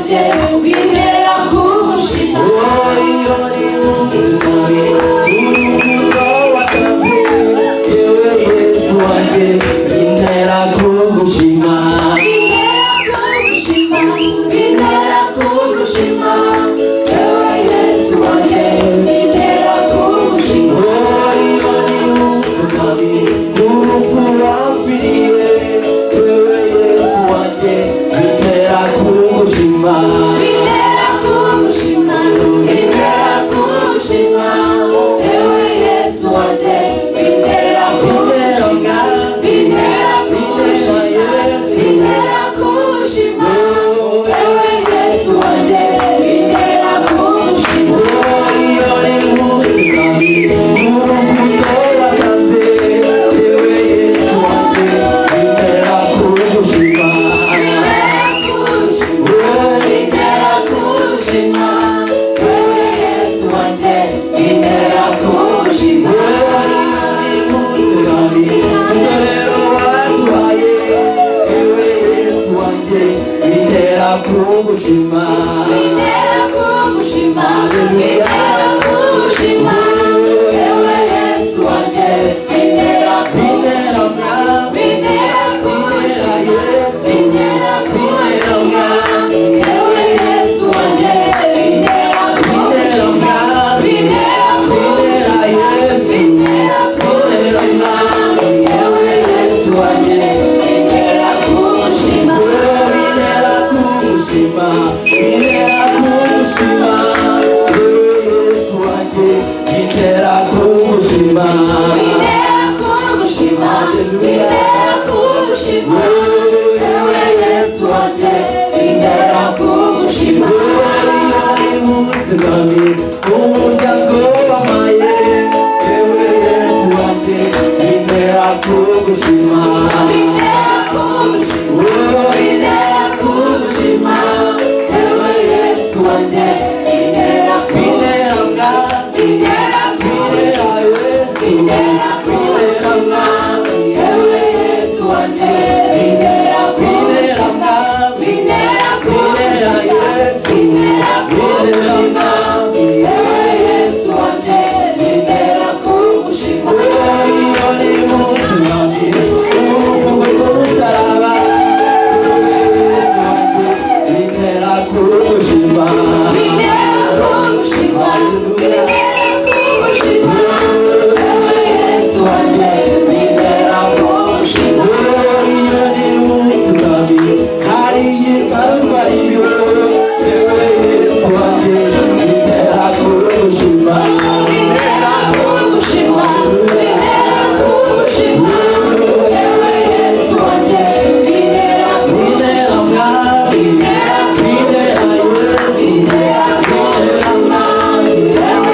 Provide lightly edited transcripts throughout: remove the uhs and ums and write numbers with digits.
wanjye bintera kugushima. iyo ni umwami urukundo watanze yewe Yesu wanjye bintera kugushima. Bintera kugushima, bintera kugushima, yewe Yesu wanjye bintera kugushima. iyo ni umwami urupfu wapfiriye yewe Yesu wanjye bintera kugushima. Bintera kugushima, bintera kugushima, yewe Yesu wanjye bintera kugushima. Bintera kugushima, bintera kugushima, yewe Yesu wanjye bintera kugushima. iyo ni umwami urukundo watanze yewe Yesu wanjye bintera kugushima. Bintera kugushima, bintera kugushima, yewe Yesu wanjye bintera kugushima. kugushima Bintera kugushima, bintera kugushima, yewe Yesu wanjye bintera kugushima. Bintera kugushima, bintera kugushima, yewe Yesu wanjye bintera kugushima. Bintera kugushima, bintera kugushima, yewe Yesu wanjye bintera kugushima. Bintera kugushima, bintera kugushima, yewe Yesu wanjye bintera kugushima. umuryango wamaye yewe Yesu wanjye bintera kugushima. Bintera kugushima, bintera kugushima, yewe Yesu wanjye bintera kugushima. Bintera kugushima, bintera kugushima, yewe Yesu wanjye bintera kugushima. Bintera kugushima, bintera kugushima, yewe Yesu wanjye bintera kugushima. iyo ni umwami urukundo rw'umusaraba Yesu wanjye bintera kugushima. Bintera kugushima, bintera kugushima, yewe Yesu wanjye bintera kugushima. iyo ni umwami hariye Karuvariyo yewe Yesu wanjye bintera kugushima. Bintera kugushima, bintera kugushima, yewe Yesu wanjye bintera kugushima. Bintera kugushima, bintera kugushima, yewe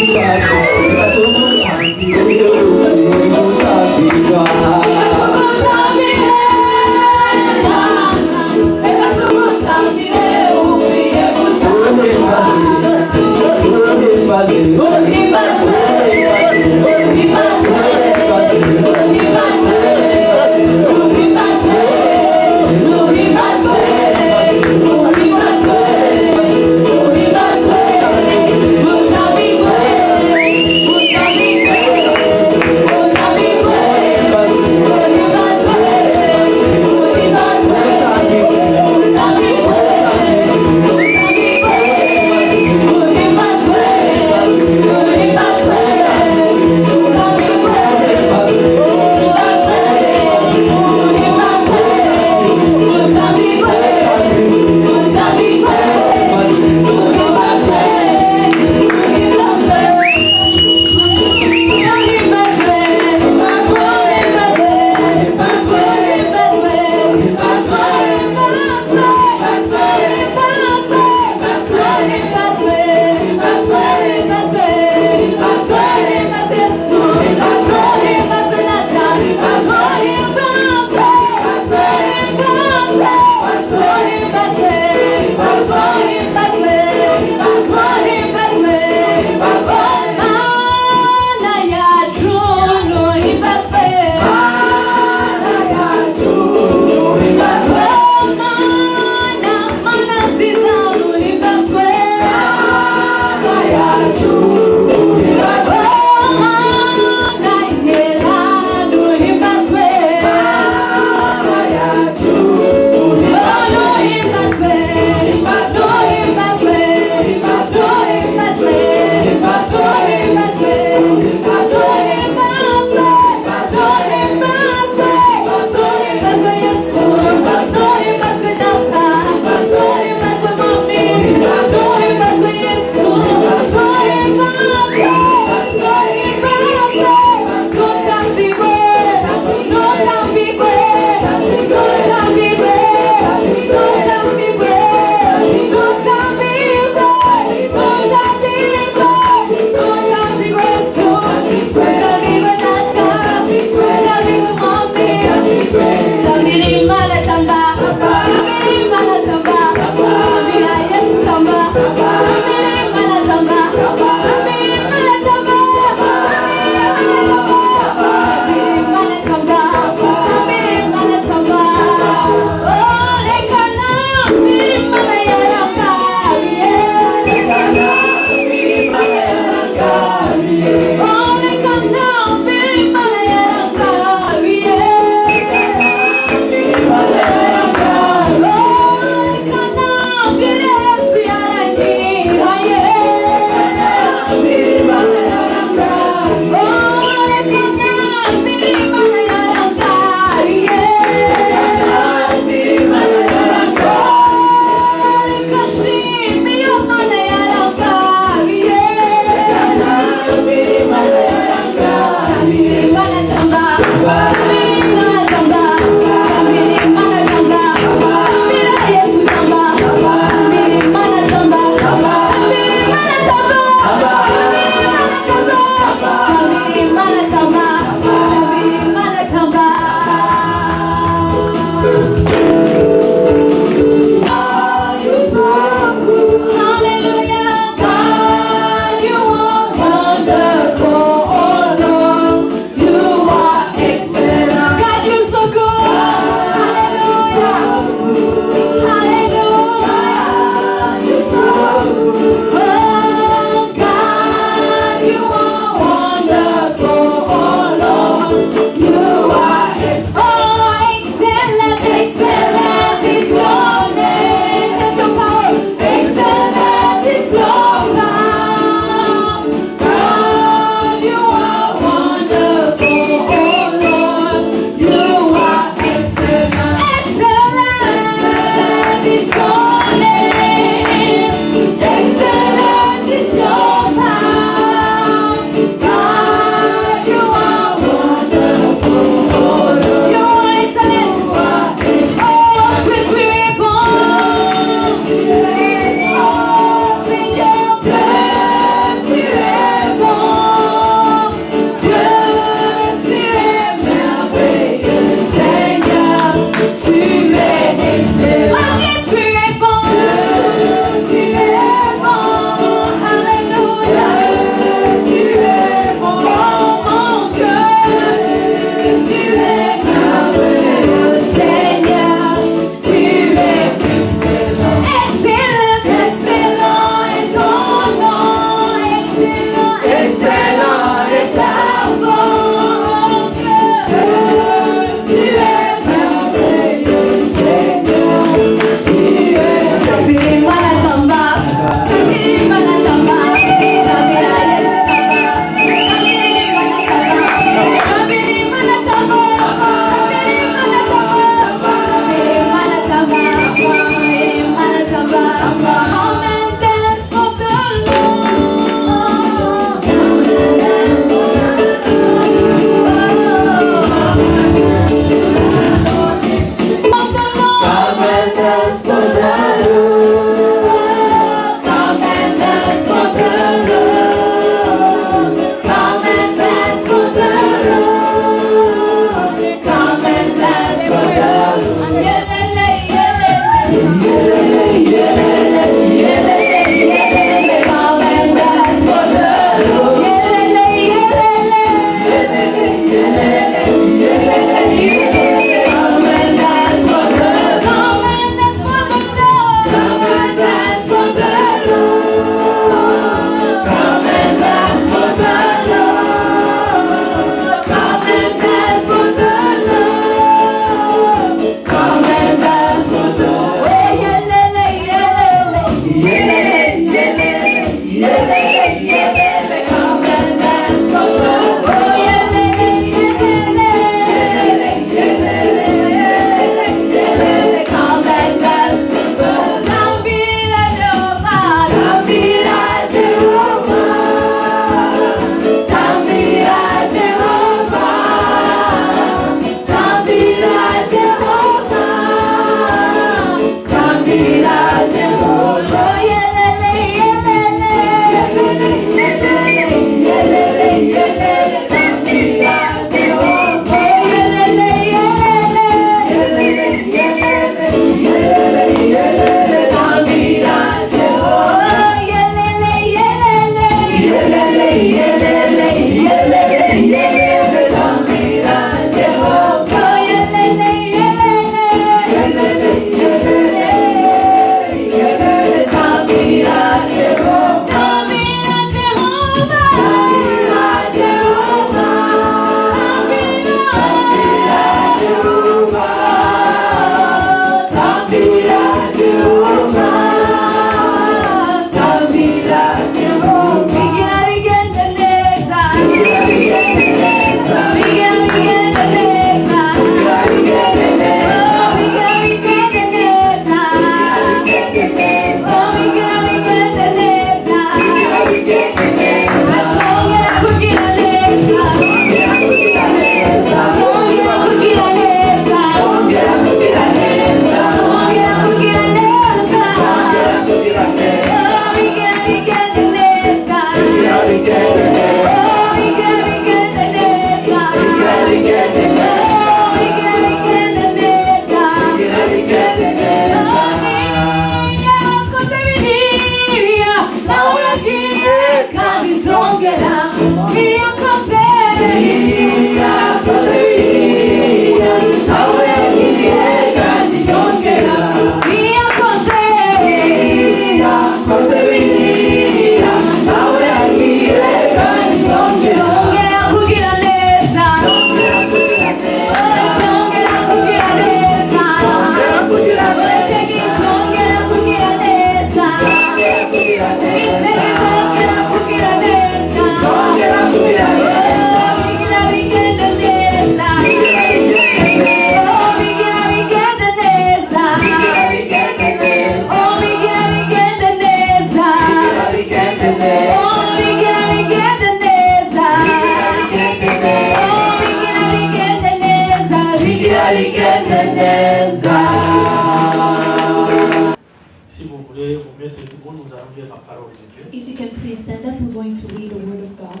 Si vous voulez vous mettre debout, nous allons lire la parole de Dieu. If you can please stand up, we're going to read the Word of God.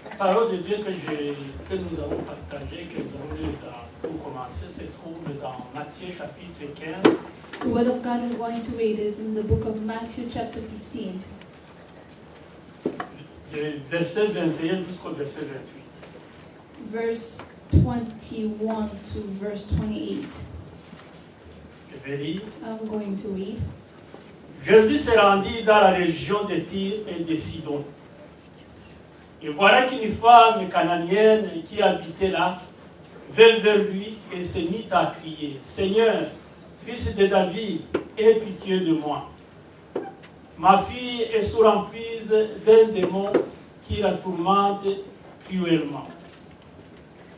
La parole de Dieu que nous avons partagée, que nous allons lire pour commencer, se trouve dans Matthieu chapitre 15, The Word of God we're going to read is in the book of Matthew chapter 15, de verset 21 jusqu'au verset 28. verse 21 to verse 28. Je vais lire. I'm going to read. Jésus se rendit dans la région de Tyr et de Sidon. Et voilà qu'une femme cananéenne qui habitait là vint vers lui et se mit à crier, « Seigneur, fils de David, aie pitié de moi. Ma fille est sous l'emprise d'un démon qui la tourmente cruellement. »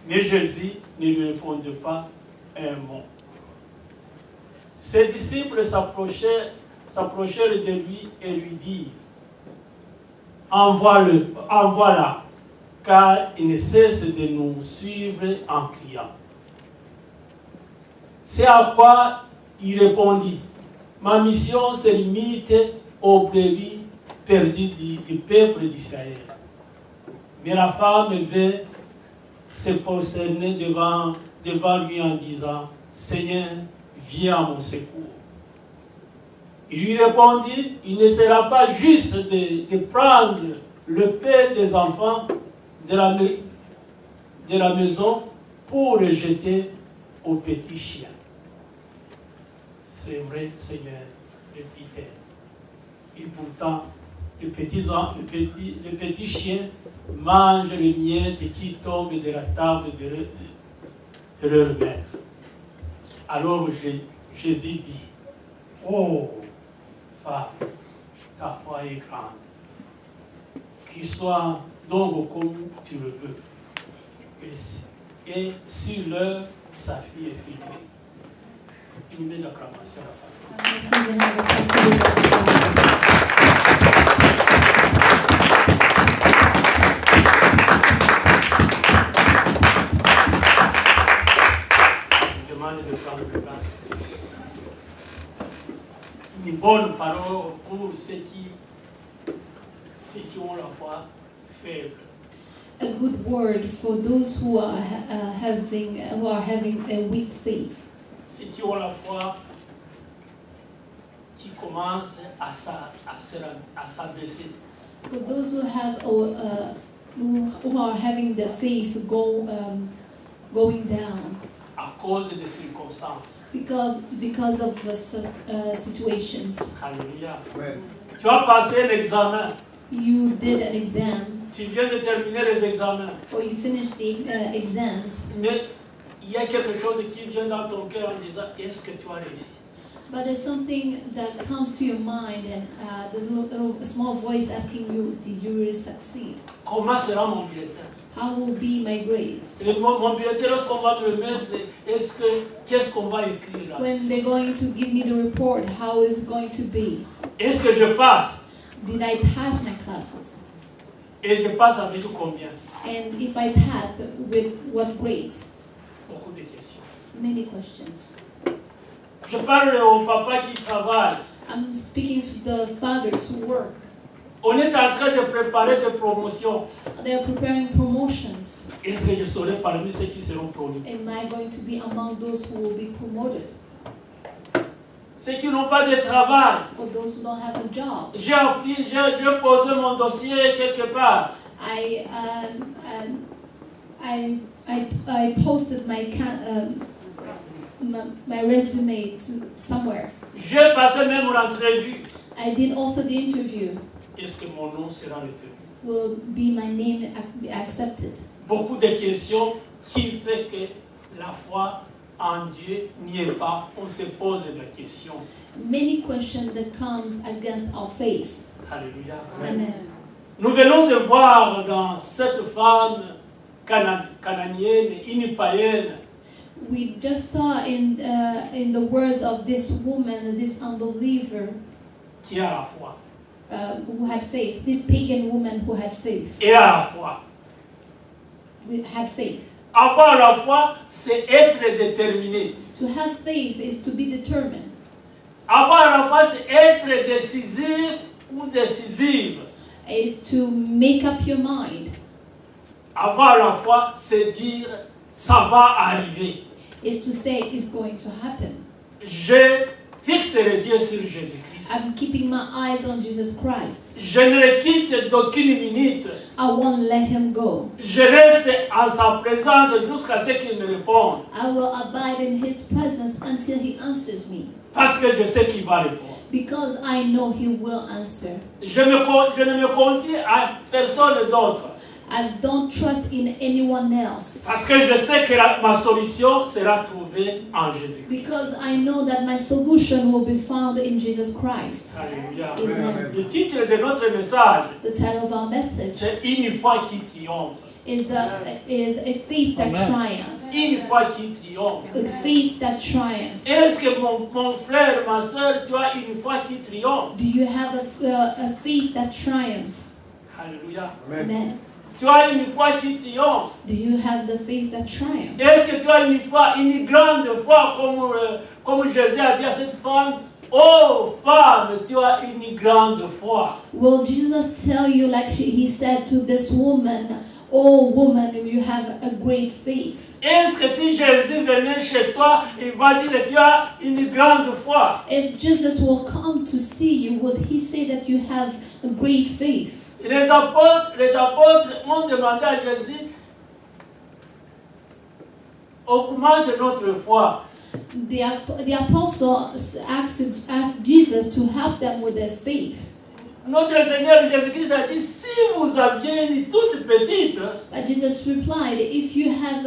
Mais Jésus ne lui répondit pas un mot. Ses disciples s'approchèrent de lui et lui dirent, envoie-la, car il ne cesse de nous suivre en criant. C'est à quoi il répondit, ma mission se limite aux brebis perdues du peuple d'Israël. Mais la femme vint se prosterner devant lui en disant, Seigneur, viens à mon secours. Il lui répondit, il ne sera pas juste de prendre le pain des enfants de la maison pour le jeter aux petits chiens. C'est vrai, Seigneur, répétait. Et pourtant, les petits chiens mangent les miettes qui tombent de la table de leur maître. Alors Jésus dit, oh, femme, ta foi est grande. Qu'il soit donc comme tu le veux. Et sur l'heure, sa fille est fidèle. Une belle acclamation à la parole. Let's give another person the Word of God. Je demande de prendre place. Une bonne parole pour ceux qui ont la foi faible. A good word for those who are having a weak faith. Ceux qui ont la foi qui commence à s'abaisser. For those who have who are having the faith going down À cause des circonstances. because of situations. Alléluia. Tu as passé l'examen. You did an exam Tu viens de terminer les examens. or you finished the exams, Mais il y a quelque chose qui vient dans ton cœur en disant, est-ce que tu as réussi? but there's something that comes to your mind and the little small voice asking you, did you really succeed? Comment sera mon bulletin? How will be my grades? Et mon bulletin, lorsqu'on va me le mettre, qu'est-ce qu'on va écrire là? When they're going to give me the report, how is it going to be? Est-ce que je passe? Did I pass my classes? Et je passe avec combien? And if I passed, with what grades? Beaucoup de questions. Many questions. Je parle au papa qui travaille. I'm speaking to the fathers who work. On est en train de préparer des promotions. They are preparing promotions. Est-ce que je serai parmi ceux qui seront promus? Am I going to be among those who will be promoted? Ceux qui n'ont pas de travail. For those who don't have a job, J'ai posé mon dossier quelque part. I posted my resume to somewhere. J'ai passé même l'entrevue. I did also the interview. Est-ce que mon nom sera retenu? Will be my name be accepted? Beaucoup de questions qui fait que la foi en Dieu n'y est pas. On se pose la question. Many questions that comes against our faith. Alléluia. Amen. Nous venons de voir dans cette femme cananéenne, une païenne, We just saw in the words of this woman, this unbeliever, qui a la foi. who had faith. This pagan woman who had faith. Et à la foi. Had faith. Avoir la foi, c'est être déterminé. To have faith is to be determined. Avoir la foi, c'est être décisif ou décisive. Is to make up your mind. Avoir la foi, c'est dire ça va arriver. Is to say it's going to happen. Je fixe les yeux sur Jésus-Christ. I'm keeping my eyes on Jesus Christ. Je ne le quitte d'aucune minute. I won't let him go. Je reste en sa présence jusqu'à ce qu'il me réponde. I will abide in his presence until he answers me. Parce que je sais qu'il va répondre. Because I know he will answer. Je ne me confie à personne d'autre. I don't trust in anyone else. Parce que je sais que ma solution sera trouvée en Jésus-Christ. Because I know that my solution will be found in Jesus Christ. Alléluia. Amen. Le titre de notre message, The title of our message c'est Une foi qui triomphe. is a faith that triumphs. Une foi qui triomphe. A faith that triumphs. Est-ce que mon frère, ma soeur, tu as une foi qui triomphe? Do you have a faith that triumphs? Alléluia. Amen. Tu as une foi qui triomphe. Do you have the faith that triumphs? Est-ce que tu as une foi, une grande foi, comme Jésus a dit à cette femme? Oh femme, tu as une grande foi. Will Jesus tell you, like he said to this woman, oh woman, you have a great faith? Est-ce que si Jésus venait chez toi, il va dire que tu as une grande foi? If Jesus will come to see you, would he say that you have a great faith? Les apôtres ont demandé à Jésus, augmente notre foi. The apostles asked Jesus to help them with their faith. Notre Seigneur Jésus-Christ a dit, si vous aviez une toute petite, But Jesus replied, if you have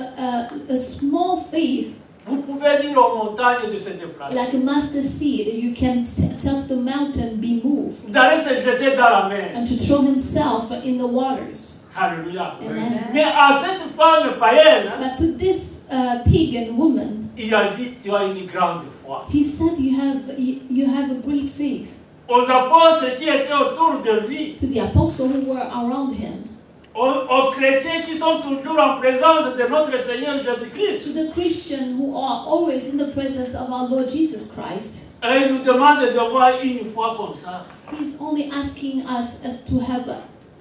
a small faith, vous pouvez dire aux montagnes de se déplacer, like a mustard seed, you can tell to the mountain, be moved, d'aller se jeter dans la mer. and to throw himself in the waters. Alléluia. Amen. Mais à cette femme païenne, But to this pagan woman, il a dit, tu as une grande foi. he said, you have a great faith. Aux apôtres qui étaient autour de lui, To the apostles who were around him, aux chrétiens qui sont toujours en présence de notre Seigneur Jésus-Christ, to the Christians who are always in the presence of our Lord Jesus Christ, et il nous demande d'avoir une foi comme ça. he's only asking us to have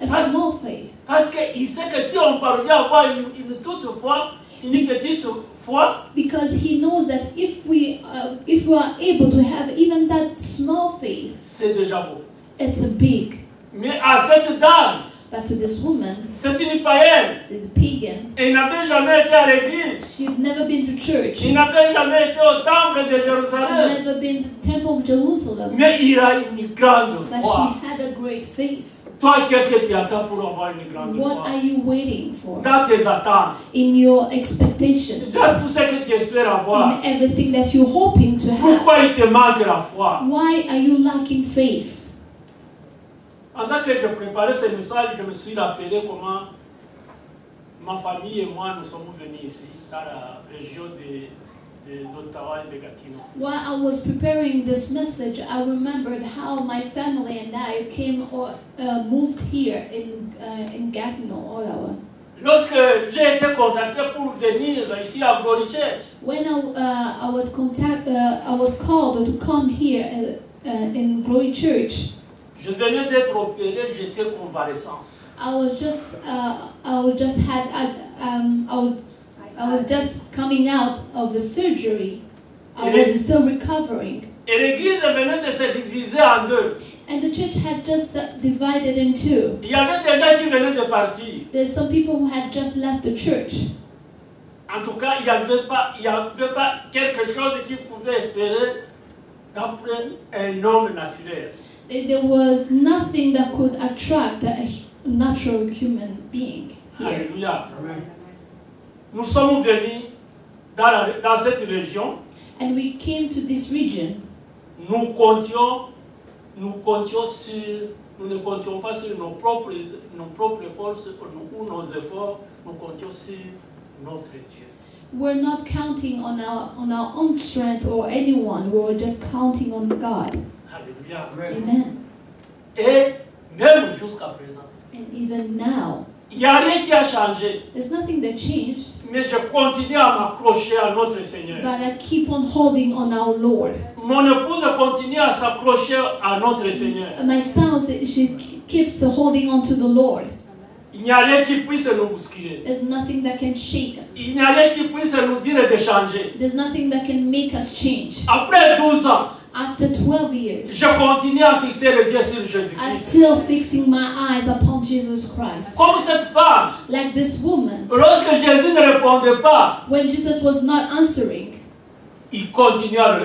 a small faith. Parce qu'il sait que si on parvient à avoir une toute foi, une petite foi, Because he knows that if we are able to have even that small faith, c'est déjà beau. it's a big. Mais à cette dame, But to this woman, c'est une païenne. the pagan, Elle n'avait jamais été à l'église. she'd never been to church, Il n'avait jamais été au temple de Jérusalem. never been to the temple of Jerusalem, Mais il a une grande but foi. she had a great faith. Toi, qu'est-ce que tu attends pour avoir une grande What foi? are you waiting for? Dans tes attentes, In your expectations, dans tout ce que tu espères avoir. in everything that you're hoping to have. Pourquoi il te manque la foi? Why are you lacking faith? Pendant que je préparais ce message, je me suis rappelé comment ma famille et moi nous sommes venus ici, dans la région d'Ottawa et de Gatineau. While I was preparing this message, I remembered how my family and I moved here in Gatineau, Ottawa. Lorsque j'ai été contacté pour venir ici à Glory Church, When I was called to come here in Glory Church, je venais d'être opéré, j'étais convalescent. I was just coming out of a surgery. I was still recovering. Et l'église venait de se diviser en deux. And the church had just divided in two. Il y avait des gens qui venaient de partir. There's some people who had just left the church. En tout cas, il n'y avait pas quelque chose qui pouvait espérer d'après un homme naturel. There was nothing that could attract a natural human being here. Alléluia. Nous sommes venus dans cette région. And we came to this region. Nous ne comptions pas sur nos propres forces ou nos efforts. Nous comptions sur notre Dieu. We're not counting on our own strength or anyone. We were just counting on God. Alléluia. Amen. Et même jusqu'à présent, And even now, il n'y a rien qui a changé. there's nothing that changed. mais je continue à m'accrocher à notre Seigneur. but I keep on holding on our Lord. Mon épouse continue à s'accrocher à notre Seigneur. My spouse, she keeps holding on to the Lord. Il n'y a rien qui puisse nous bousculer. There's nothing that can shake us. Il n'y a rien qui puisse nous dire de changer. There's nothing that can make us change. Après 12 ans, After 12 years, je continue à fixer les yeux sur I'm Jésus-Christ. still fixing my eyes upon Jesus Christ. Comme cette femme, Like this woman, lorsque Jésus ne répondait pas, when Jesus was not answering, il continue à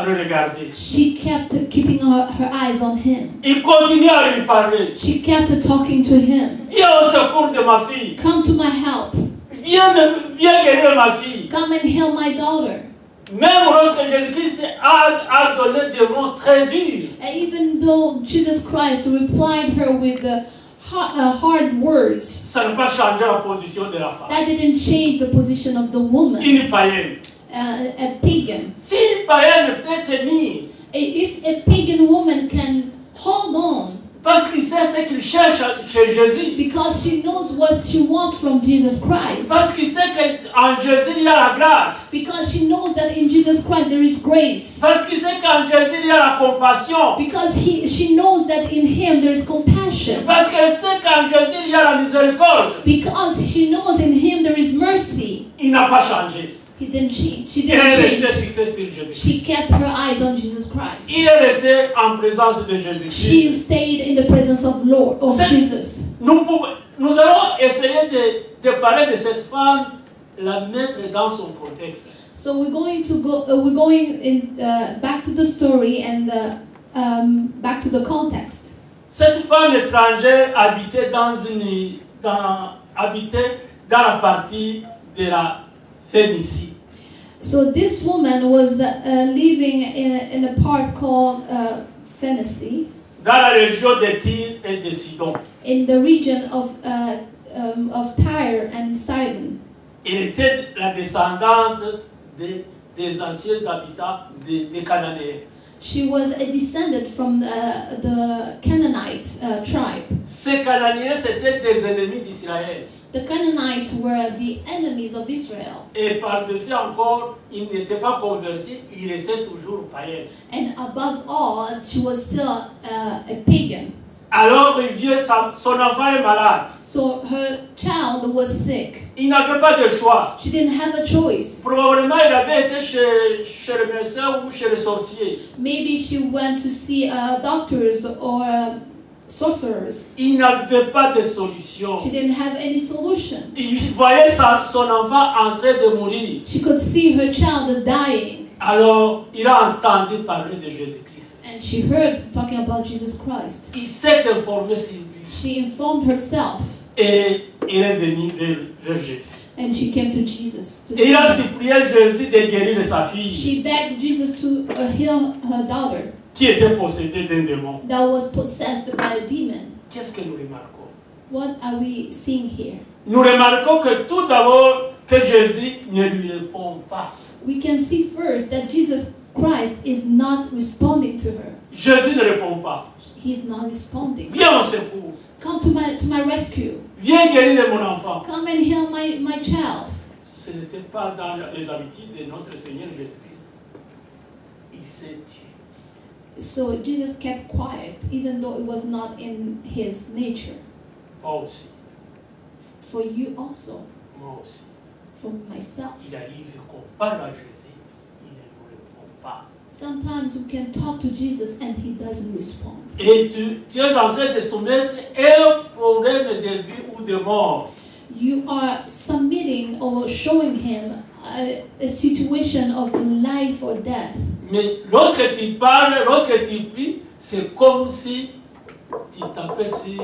le regarder. she kept keeping her eyes on him. Il continue à lui parler. She kept talking to him. Viens au secours de ma fille. Come to my help. Viens guérir ma fille. Come and heal my daughter. Même lorsque Jésus-Christ a donné des mots très durs, And even though Jesus Christ replied her with the hard words, ça n'a pas changé la position de la femme. that didn't change the position of the woman, Une païenne. a pagan. Si une païenne peut tenir, If a pagan woman can hold on parce qu'il sait ce qu'il cherche chez Jésus, because she knows what she wants from Jesus Christ, parce qu'il sait qu'en Jésus il y a la grâce, because she knows that in Jesus Christ there is grace, parce qu'il sait qu'en Jésus il y a la compassion, because she knows that in him there is compassion, parce qu'elle sait qu'en Jésus il y a la miséricorde, because she knows in him there is mercy. il n'a pas changé. He didn't change. She Il est didn't resté change. fixé sur Jésus. She kept her eyes on Jesus Christ. Il est resté en présence de She Jésus-Christ. stayed in the presence of Jesus. Nous allons essayer de parler de cette femme, la mettre dans son contexte. So we're going to go. We're going in back to the story and back to the context. Cette femme étrangère habitait dans la partie de la Phénicie. So this woman was living in a part called Phoenicia, Dans la région de Tyr et de Sidon. in the region of Tyre and Sidon. Elle était la descendante des anciens habitants des Cananéens. She was a descendant from the Canaanite tribe. Ces Cananéens, c'était des ennemis d'Israël. The Canaanites were the enemies of Israel. Et par-dessus encore, ils n'étaient pas convertis, ils restaient toujours païens. And above all, she was still a pagan. Alors, il vient, son enfant est malade. So her child was sick. Il n'avait pas de choix. She didn't have a choice. Probablement, il avait été chez le médecin ou chez le sorcier. Maybe she went to see doctors or sorcerers. Il n'avait pas de solution. She didn't have any solution. Il voyait son enfant en train de mourir. She could see her child dying. Alors, il a entendu parler de Jésus-Christ. And she heard talking about Jesus Christ. Il s'est informé sur lui. She informed herself. Et il est venu vers Jésus. And she came to Jesus to Et see il a him. supplié Jésus de guérir sa fille She begged Jesus to heal her daughter qui était possédée d'un démon. that was possessed by a demon. Qu'est-ce que nous remarquons? What are we seeing here? Nous remarquons que tout d'abord, que Jésus ne lui répond pas. We can see first that Jesus Christ is not responding to her. Jésus ne répond pas. He's not responding. Viens au secours. Come to my rescue. Viens guérir mon enfant. Come and heal my child. Ce n'était pas dans les habitudes de notre Seigneur Jésus-Christ. Il s'est tué. So Jesus kept quiet, even though it was not in his nature. Toi aussi. For you also, Moi aussi. for myself. Il arrive qu'on parle à Jésus, il ne nous répond pas. Sometimes we can talk to Jesus and he doesn't respond. Et tu es en train de soumettre un problème de vie ou de mort. You are submitting or showing him a situation of life or death. Mais lorsque tu parles, lorsque tu pries, c'est comme si tu tapais sur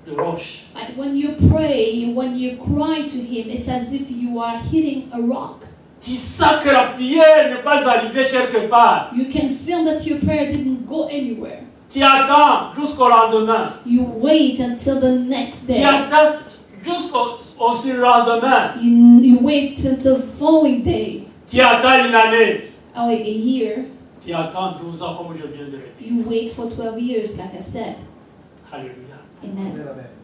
le roche. But when you pray, when you cry to him, it's as if you are hitting a rock. Tu sens que la prière n'est pas arrivée quelque part. You can feel that your prayer didn't go anywhere. Tu attends jusqu'au lendemain. You wait until the next Tu day. attends jusqu'au surlendemain. You wait until the following day. Tu attends une année. Or a year. Tu attends 12 ans comme je viens de le dire. You wait for 12 years, like I said. Alléluia. Amen.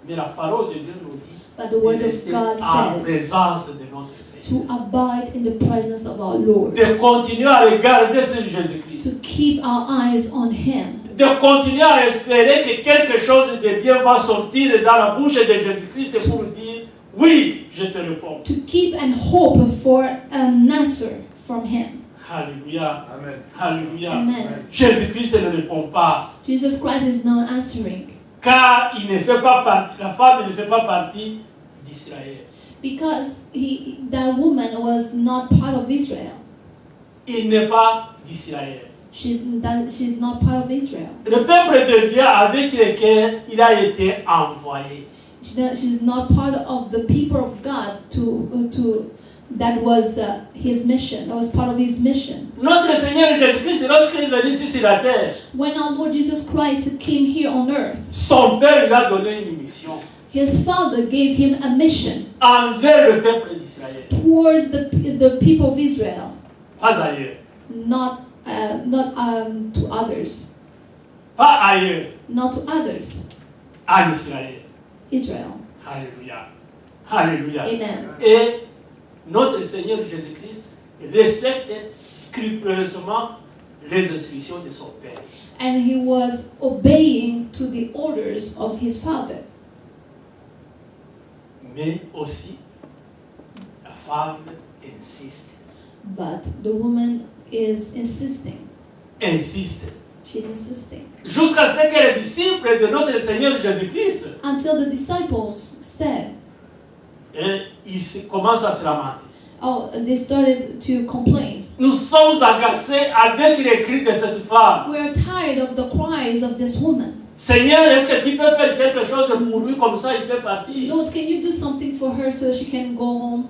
Mais la parole de Dieu nous dit But the word de of rester God en says présence de notre Seigneur. to abide in the presence of our Lord, De continuer à regarder sur Jésus-Christ. to keep our eyes on Him, De continuer à espérer que quelque chose de bien va sortir dans la bouche de Jésus-Christ pour dire oui, je te réponds. to keep and hope for an answer from Him. Alléluia. Amen. Alléluia. Amen. Jésus-Christ ne répond pas. Jesus Christ is not answering Car il ne fait pas partie, la femme ne fait pas partie d'Israël. because that woman was not part of Israel. Il n'est pas d'Israël. She's not part of Israel. Le peuple de Dieu avec lequel il a été envoyé. She's not part of the people of God that was his mission. That was part of his mission. Notre Seigneur Jésus-Christ, lorsqu'il est venu sur la terre, When our Lord Jesus Christ came here on earth, son Père lui a donné une mission his Father gave him a mission envers le peuple d'Israël. towards the people of Israel, Pas ailleurs. not to others, Pas ailleurs. not to others. En Israël. Israel. Alléluia. Alléluia. Amen. Et notre Seigneur Jésus-Christ respecte scrupuleusement les instructions de son Père. And he was obeying to the orders of his Father. Mais aussi, la femme insiste. But the woman is insisting. Insiste. She's insisting. Jusqu'à ce que les disciples de notre Seigneur Jésus-Christ, Until the disciples said, et ils commencent à se lamenter. oh, they started to complain. Nous sommes agacés avec les cris de cette femme. We are tired of the cries of this woman. Seigneur, est-ce que tu peux faire quelque chose pour lui comme ça il peut partir? Lord, can you do something for her so she can go home?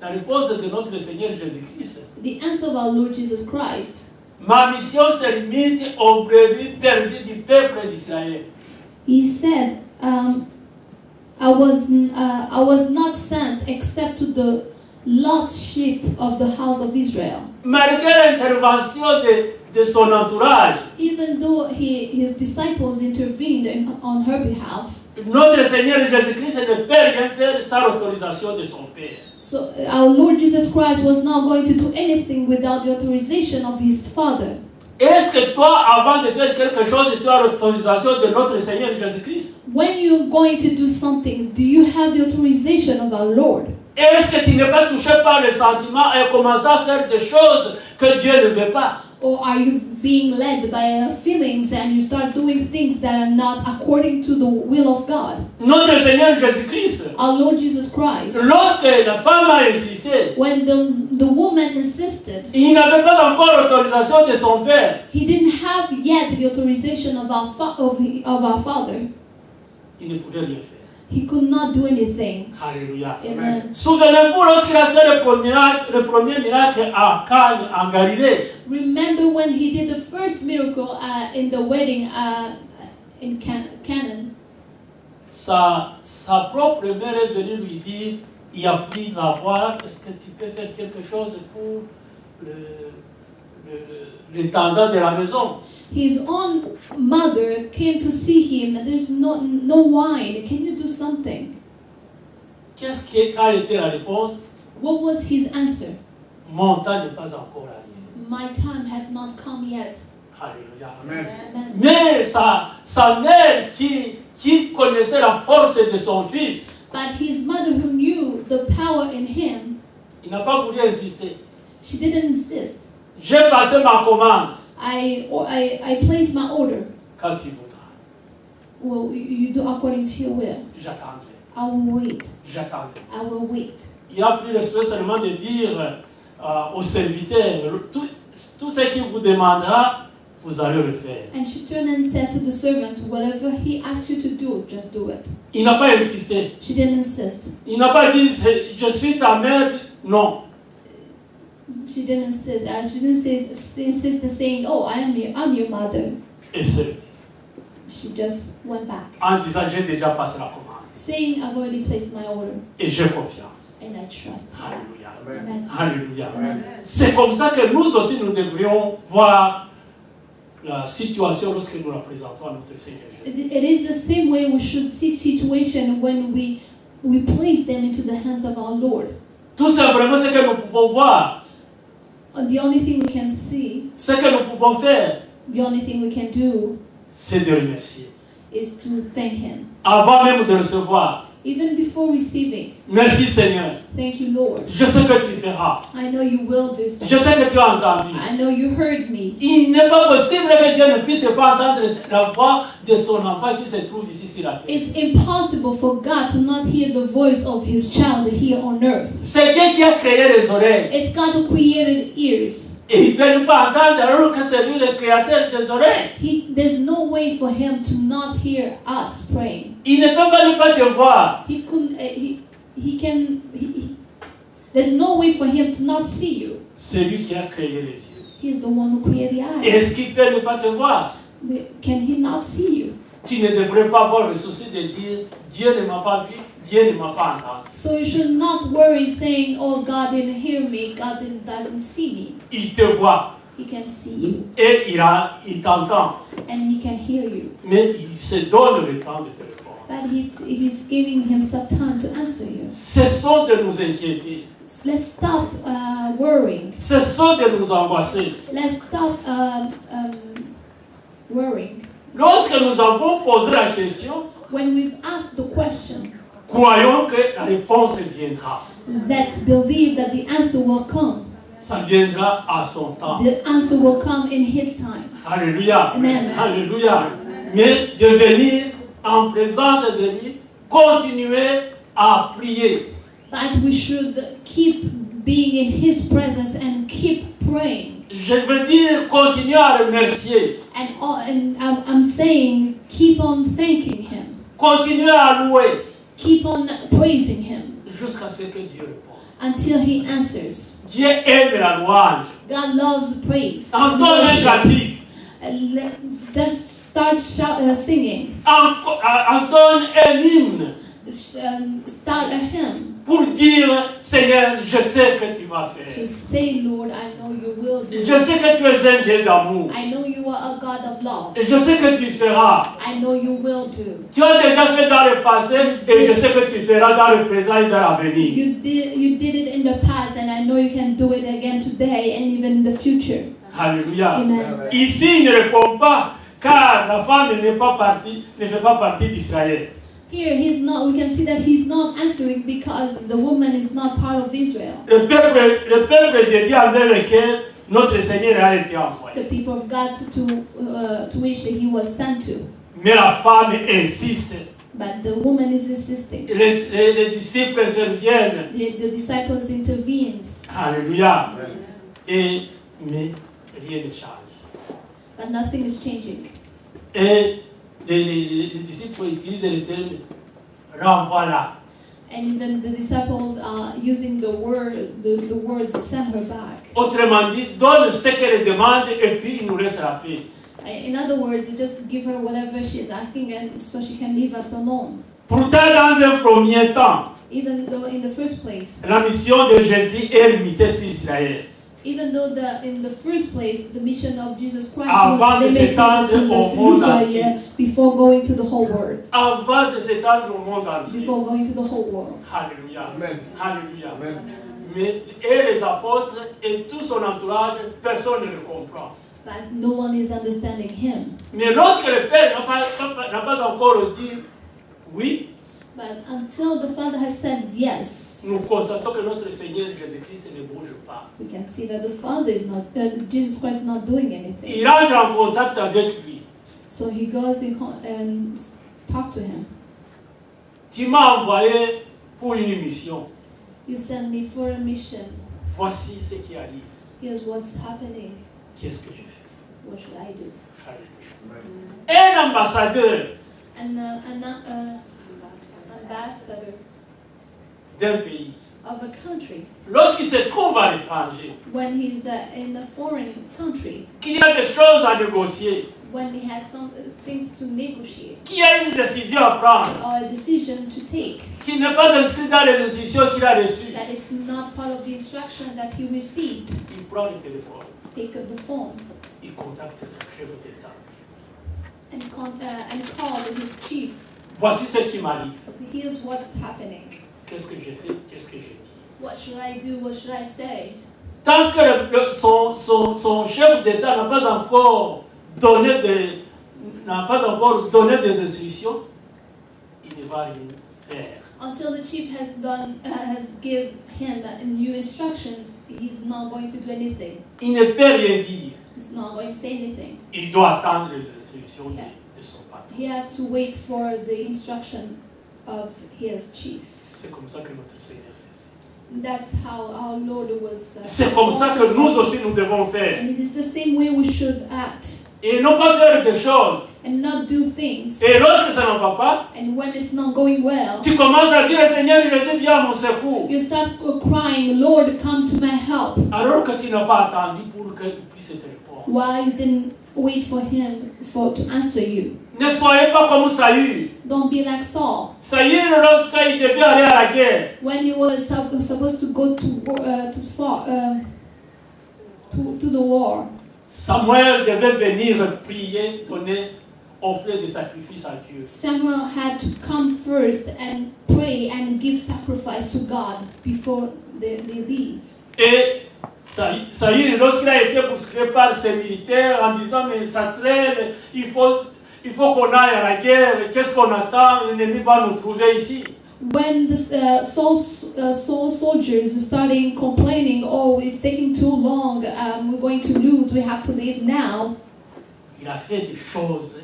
La réponse de notre Seigneur Jésus-Christ. The answer of our Lord Jesus Christ, Ma mission se limite aux brebis perdues du peuple d'Israël. he said, I was not sent except to the lost sheep of the house of Israel. Malgré l'intervention de son entourage, Even though his disciples intervened on her behalf, notre Seigneur Jésus-Christ ne peut rien faire sans l'autorisation de son Père. so our Lord Jesus Christ was not going to do anything without the authorization of his Father. Est-ce que toi, avant de faire quelque chose, tu as l'autorisation de notre Seigneur Jésus-Christ? When you're going to do something, do you have the authorization of our Lord? Est-ce que tu n'es pas touché par les sentiments et commencé à faire des choses que Dieu ne veut pas? Or are you being led by feelings and you start doing things that are not according to the will of God? Notre Seigneur Jésus-Christ, Our Lord Jesus Christ, lorsque la femme a insisté, when the woman insisted, il n'avait pas encore l'autorisation de son Père. he didn't have yet the authorization of our Father. Il ne pouvait rien faire. He could not do anything. Alléluia. Amen. Souvenez-vous lorsqu'il a fait le premier miracle à Cannes, en Galilée. Remember when he did the first miracle in the wedding in Canaan? Sa propre mère est venue lui dire, il a pris à boire, est-ce que tu peux faire quelque chose pour l'intendant de la maison? His own mother came to see him and there's no wine. Can you do something? Quelle était la réponse? What was his answer? Mon temps n'est pas encore arrivé. My time has not come yet. Alléluia. Amen. Amen. Mais sa mère qui connaissait la force de son fils, But his mother, who knew the power in him, il n'a pas voulu insister. she didn't insist. J'ai passé ma commande. I placed my order. Quand tu voudras, Well, you do according to your will. j'attendrai. I will wait. J'attendrai. I will wait. Il a pris le soin seulement de dire aux serviteurs, tout ce qu'il vous demandera, vous allez le faire. And she turned and said to the servants, whatever he asks you to do, just do it. Il n'a pas insisté. She didn't insist. Il n'a pas dit, je suis ta mère. Non. She didn't insist. She didn't insist in saying, "Oh, I'm your mother." Et c'est She just went back, en disant, j'ai déjà passé la commande. saying, "I've already placed my order, Et j'ai confiance. and I trust you." Alléluia. Amen. Alléluia. Amen. C'est comme ça que nous aussi, nous devrions voir la situation lorsque nous la présentons à notre Seigneur Jésus. It is the same way we should see situation when we we place them into the hands of our Lord. Tout simplement, ce que nous pouvons voir, The only thing we can see, ce que nous pouvons faire, the only thing we can do c'est de remercier. is to thank Him. Avant même de recevoir, Even before receiving, merci Seigneur. thank you, Lord. Je sais que tu feras. I know you will do so. Je sais que tu as entendu. I know you heard me. Il n'est pas possible que Dieu ne puisse pas entendre la voix de son enfant qui se trouve ici sur la terre. It's impossible for God to not hear the voice of His child here on earth. C'est Dieu qui a créé les oreilles. It's God who created ears. Et il ne peut pas entendre alors que c'est lui le créateur des oreilles. There's no way for Him to not hear us praying. Il ne peut pas ne pas te voir. He couldn't. There's no way for Him to not see you. C'est lui qui a créé les yeux. He's the one who created the Est-ce qu'il eyes. peut ne pas te voir? Can He not see you? Tu ne devrais pas avoir le souci de dire Dieu ne m'a pas vu, Dieu ne m'a pas entendu. So you should not worry saying, "Oh, God didn't hear me. God doesn't see me." Il te voit He can see you et il t'entend. and He can hear you. Mais il se donne le temps de te répondre. But He's giving Himself time to answer you. Cessons de nous inquiéter. Let's stop worrying. Cessons de nous angoisser. Let's stop worrying. Lorsque nous avons posé la question, When we've asked the question, croyons que la réponse viendra. let's believe that the answer will come. Ça viendra à son temps. The answer will come in His time. Alléluia. Amen. Alléluia. Mais de venir en présence de lui, continuer à prier. But we should keep being in His presence and keep praying. Je veux dire, continuer à remercier. And I'm saying, keep on thanking Him. Continuer à louer. Keep on praising Him Jusqu'à ce que Dieu réponde. until He answers. Dieu aime la louange. God loves praise. Entonne un Worship. cantique. Just start singing. Entonne un hymne. Start a hymn. Pour dire, Seigneur, je sais que tu vas faire. To say, Lord, I know you will do. Je sais que tu es un Dieu d'amour. I know you are a God of love. Et je sais que tu feras. I know you will do. Tu as déjà fait dans le passé et je sais que tu feras dans le présent et dans l'avenir. You did it in the past, and I know you can do it again today and even in the future. Alléluia. Amen. Ici, il ne répond pas car la femme ne fait pas partie d'Israël. Here, we can see that he's not answering because the woman is not part of Israel. Le peuple de Dieu avec lequel notre Seigneur a été envoyé. The people of God to which he was sent to. Mais la femme insiste. But the woman is insisting. Les disciples interviennent. The disciples intervenes. Alléluia. Mais rien ne change. But nothing is changing. Et les disciples utilisent le terme renvoie-la. And even the disciples are using the words send her back. Autrement dit, donne ce qu'elle demande et puis il nous laisse la paix. In other words, you just give her whatever she is asking, and so she can leave us alone. Pourtant, dans un premier temps, Even though in the first place, la mission de Jésus est limitée sur Israël. even though in the first place the mission of Jesus Christ Avant was de limited s'étendre to au monde Israel entier. before going to the whole world. Avant de s'étendre au monde entier. Before going to the whole world. Alléluia. Amen. Alléluia. Amen. Mais et les apôtres et tout son entourage, personne ne le comprend. But no one is understanding him. Mais lorsque le Père n'a pas encore dit oui, But until the Father has said yes, nous constatons que notre Seigneur Jésus-Christ ne bouge pas. we can see that the Father is not, Jesus Christ is not doing anything. Il entre en contact avec lui. So he goes and talk to him. Tu m'as envoyé pour une mission. You sent me for a mission. Voici ce qui arrive. Here's what's happening. Qu'est-ce que je fais? What should I do? Alléluia. Un ambassadeur And ambassador d'un pays, of a country, lorsqu'il se trouve à l'étranger, when he's in a foreign country, qu'il y a des choses à négocier, when he has some things to negotiate qu'il y a une décision à prendre, or a decision to take qui n'est pas inscrit dans les instructions qu'il a reçues, that is not part of the instruction that he received, il prend le téléphone, take up the phone il contacte son chef d'État. and call his chief. voici ce qui m'arrive. Here's what's happening. Qu'est-ce que j'ai fait? Qu'est-ce que j'ai dit? What should I do? What should I say? Tant que son chef d'État n'a pas encore donné des instructions, il ne va rien faire. Until the chief has give him new instructions, he's not going to do anything. Il ne peut rien dire. He's not going to say anything. Il doit attendre les instructions de son patron. He has to wait for the instruction of his chief. C'est comme ça que notre Seigneur faisait. That's how our Lord was. C'est comme ça que nous aussi nous devons faire. And it is the same way we should act. Et non pas faire des choses. And not do things. Et lorsque ça ne va pas, And when it's not going well, tu commences à dire, Seigneur Jésus, viens à mon secours. you start crying, Lord, come to my help. Alors que tu n'as pas attendu pour qu'il puisse te répondre. Why you didn't wait for him to answer you? Ne soyez pas comme Saül. Don't be like Saul. Saül, lorsqu'il devait aller à la guerre, When he was supposed to go to the war, Samuel devait venir prier, donner, offrir des sacrifices à Dieu. Samuel had to come first and pray and give sacrifice to God before they leave. Et Saül, lorsqu'il a été bousculé par ses militaires en disant, mais ça traîne, il faut qu'on aille à la guerre, qu'est-ce qu'on attend, l'ennemi va nous trouver ici. When the Saul soldiers started complaining, oh, it's taking too long, we're going to lose, we have to leave now. Il a fait des choses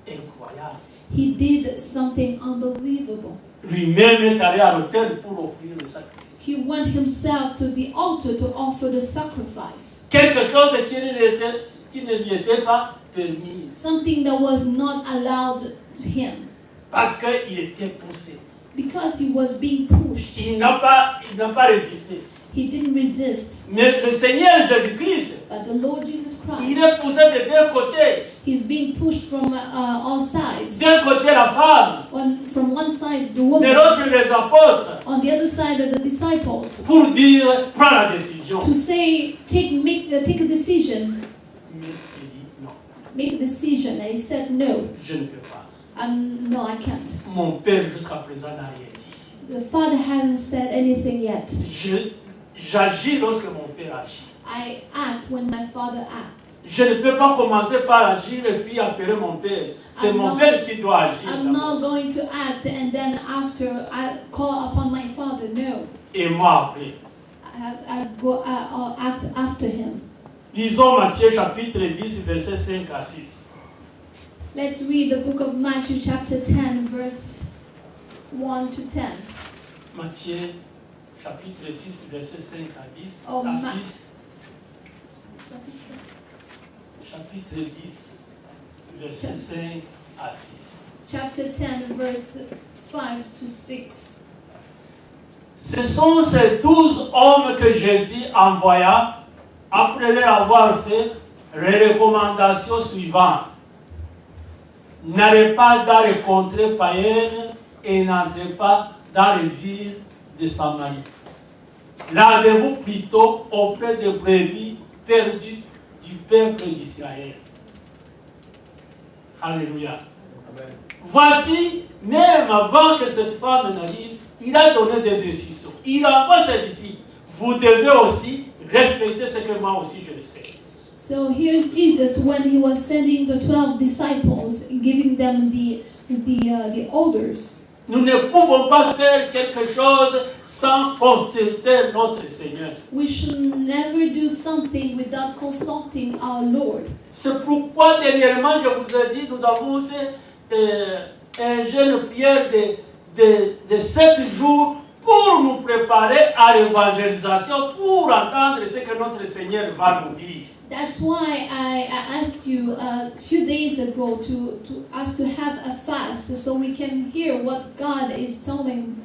incroyables. He did something unbelievable. Lui-même est allé à l'autel pour offrir le sacrifice. He went himself to the altar to offer the sacrifice. Quelque chose qui ne lui était pas permis. Something that was not allowed to him. Parce qu'il était poussé. Because he was being pushed. Il n'a pas résisté. He didn't resist. Mais le Seigneur Jésus-Christ, But the Lord Jesus il est Christ, poussé de deux côtés. he's being pushed from all sides. D'un côté la femme, From one side the de woman, l'autre les apôtres, on the other side of the disciples, pour dire, prends la décision. to say, take a decision, Mais il dit, non, make a decision. And he said, no, je ne peux pas. no, I can't. Mon père jusqu'à présent n'a rien dit. The father hasn't said anything yet. J'agis lorsque mon père agit. I act when my father acts. Je ne peux pas commencer par agir et puis appeler mon père. C'est mon père qui doit agir. I'm not going to act and then after I call upon my father. No. Et moi après. I'll act after him. Lisons Matthieu chapitre 10, versets 5 à 6. Let's read the book of Matthew chapter 10, verse 1 to 10. Matthieu chapitre 6, versets 5 à 10. Oh, à 6. Chapitre 10, versets 5 à 6. Chapter 10, verse 5 to 6. Ce sont ces 12 hommes que Jésus envoya après leur avoir fait les recommandations suivantes. N'allez pas dans les contrées païennes et n'entrez pas dans les villes de Samarie. Rendez-vous plutôt auprès des brebis perdues du peuple d'Israël. Alléluia. Amen. Voici, même avant que cette femme n'arrive, il a donné des instructions. Il envoie ses disciples. Vous devez aussi respecter ce que moi aussi je respecte. So here's Jesus when he was sending the 12 disciples, giving them the orders. Nous ne pouvons pas faire quelque chose sans consulter notre Seigneur. We should never do something without consulting our Lord. C'est pourquoi dernièrement je vous ai dit, nous avons fait un jeûne prière de 7 jours pour nous préparer à l'évangélisation, pour entendre ce que notre Seigneur va nous dire. That's why I asked you a few days ago to us to have a fast so we can hear what God is telling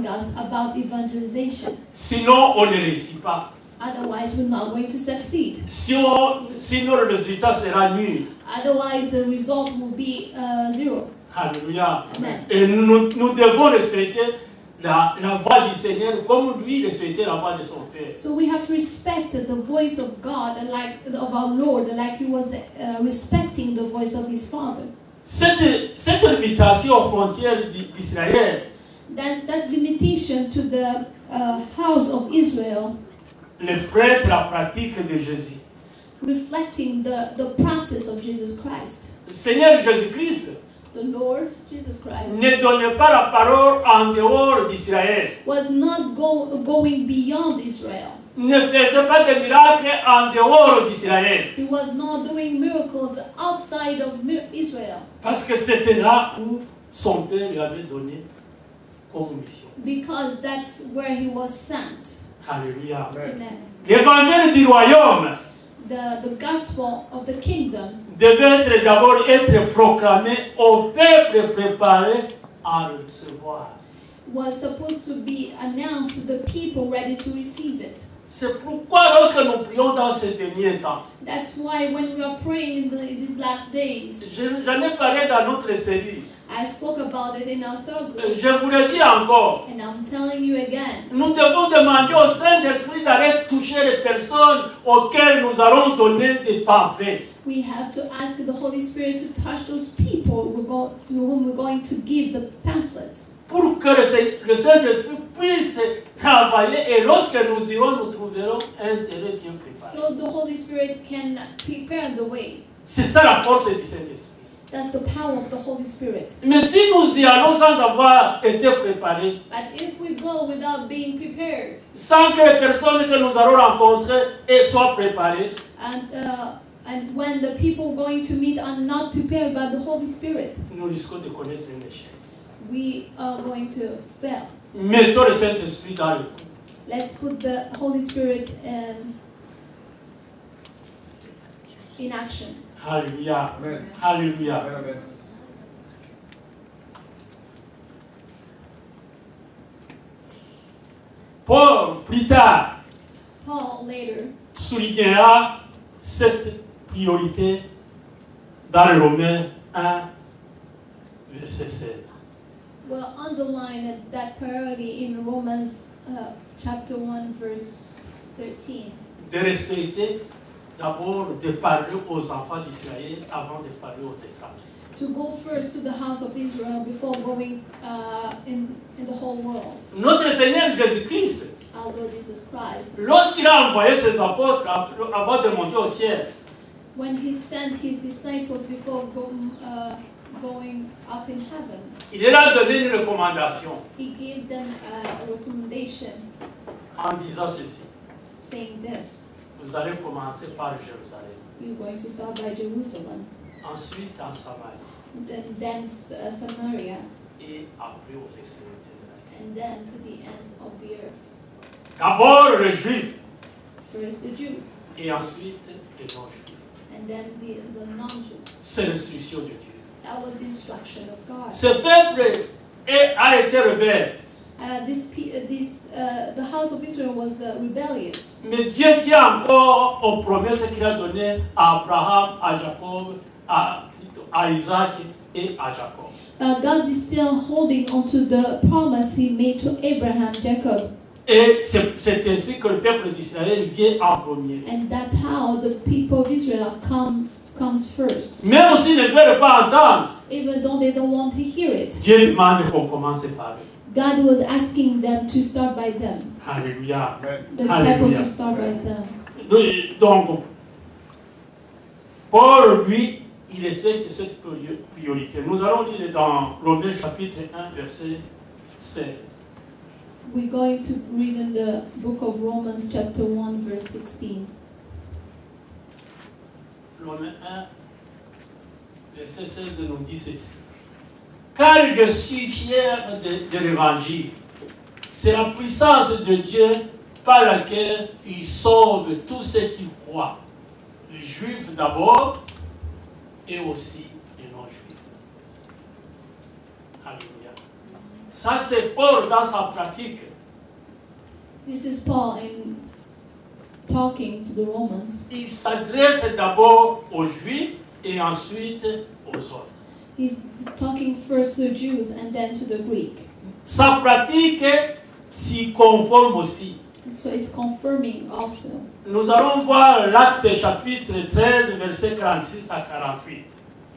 us about evangelization. Sinon, on ne réussit pas. Otherwise, we're not going to succeed. Sinon, le résultat sera nul. Otherwise, the result will be zero. Alléluia. Amen. Et nous devons respecter la voix du Seigneur comme lui respectait la voix de son Père. So we have to respect the voice of God, like of our Lord, like he was respecting the voice of his Father. cette limitation aux frontières d'Israël, that limitation to the house of Israel, reflète la pratique de Jésus. reflecting the practice of Jesus Christ. Le Seigneur Jésus-Christ The Lord Jesus Christ ne donnait pas la parole en dehors d'Israël. was not going beyond Israel. Ne faisait pas de miracles en dehors d'Israël. He was not doing miracles outside of Israel, Parce que c'était là où son Père lui avait donné comme mission. because that's where he was sent. Alléluia. Amen. L'évangile du royaume The gospel of the kingdom devait d'abord être proclamé au peuple préparé à le recevoir. was supposed to be announced to the people ready to receive it. C'est pourquoi lorsque nous prions dans ces derniers temps, That's why when we are praying in these last days, j'en ai parlé dans notre série, I spoke about it in our circle, je vous le dis encore, and I'm telling you again. nous devons demander au Saint-Esprit d'aller toucher les personnes auxquelles nous allons donner des pamphlets. We have to ask the Holy Spirit to touch those people to whom we're going to give the pamphlets, Pour que le Saint-Esprit puisse travailler et lorsque nous irons, nous trouverons un terrain bien préparé. so the Holy Spirit can prepare the way. C'est ça la force du Saint-Esprit. That's the power of the Holy Spirit. Mais si nous y allons sans avoir été préparés, But if we go without being prepared, sans que les personnes que nous allons rencontrer soient préparées, and when the people going to meet are not prepared by the Holy Spirit, nous risquons de connaître un échec. we are going to fail. Mettons le Saint-Esprit dans le coup. Let's put the Holy Spirit in action. Alléluia. Amen. Alléluia. Amen. Paul, plus tard, Paul later soulignera cette priorité dans le Romains 1, verset 16. will underline that priority in Romans chapter 1 verse 13. De respecter d'abord, de parler aux enfants d'Israël avant de parler aux étrangers. To go first to the house of Israel before going in the whole world. Notre Seigneur Jésus-Christ, Our Lord Jesus Christ, lorsqu'il a envoyé ses apôtres avant de monter au ciel, when he sent his disciples before going up in heaven, il leur a donné une recommandation he gave them a recommendation en disant ceci. saying this: Vous allez commencer par Jérusalem, you're going to start by Jerusalem, ensuite en Samarie and then Samaria, et après aux extrémités de la terre. and then to the ends of the earth. D'abord les Juifs First the Jew, et ensuite les non-Juifs. and then the non-Jew. C'est l'instruction de Dieu. That was the instruction of God. Ce peuple a été rebelle, The house of Israel was rebellious. mais Dieu tient encore aux promesses qu'il a données à Abraham, à Jacob, à Isaac et à Jacob. God is still holding on to the promise he made to Abraham, Jacob. Et c'est ainsi que le peuple d'Israël vient en premier. And that's how the people of Israel comes first. Même s'ils ne veulent pas entendre, Even though they don't want to hear it. Dieu demande qu'on commence par eux. God was asking them to start by them. Alléluia. The disciples Alléluia. to start by them. Donc, Paul, lui, il respecte cette priorité. Nous allons lire dans Romains chapitre 1, verset 16. We're going to read in the book of Romans chapter 1 verse 16. Romains 1, verset 16 nous dit ceci. Car je suis fier de l'évangile. C'est la puissance de Dieu par laquelle il sauve tous ceux qui croient. Les juifs d'abord et aussi les non-juifs. Alléluia. Ça c'est Paul dans sa pratique. This is Paul in talking to the Romans. Il s'adresse d'abord aux juifs et ensuite aux autres. He's talking first to the Jews and then to the Greek. Sa pratique s'y conforme aussi. So it's confirming also. Nous allons voir l'Acte chapitre 13, verset 46 à 48.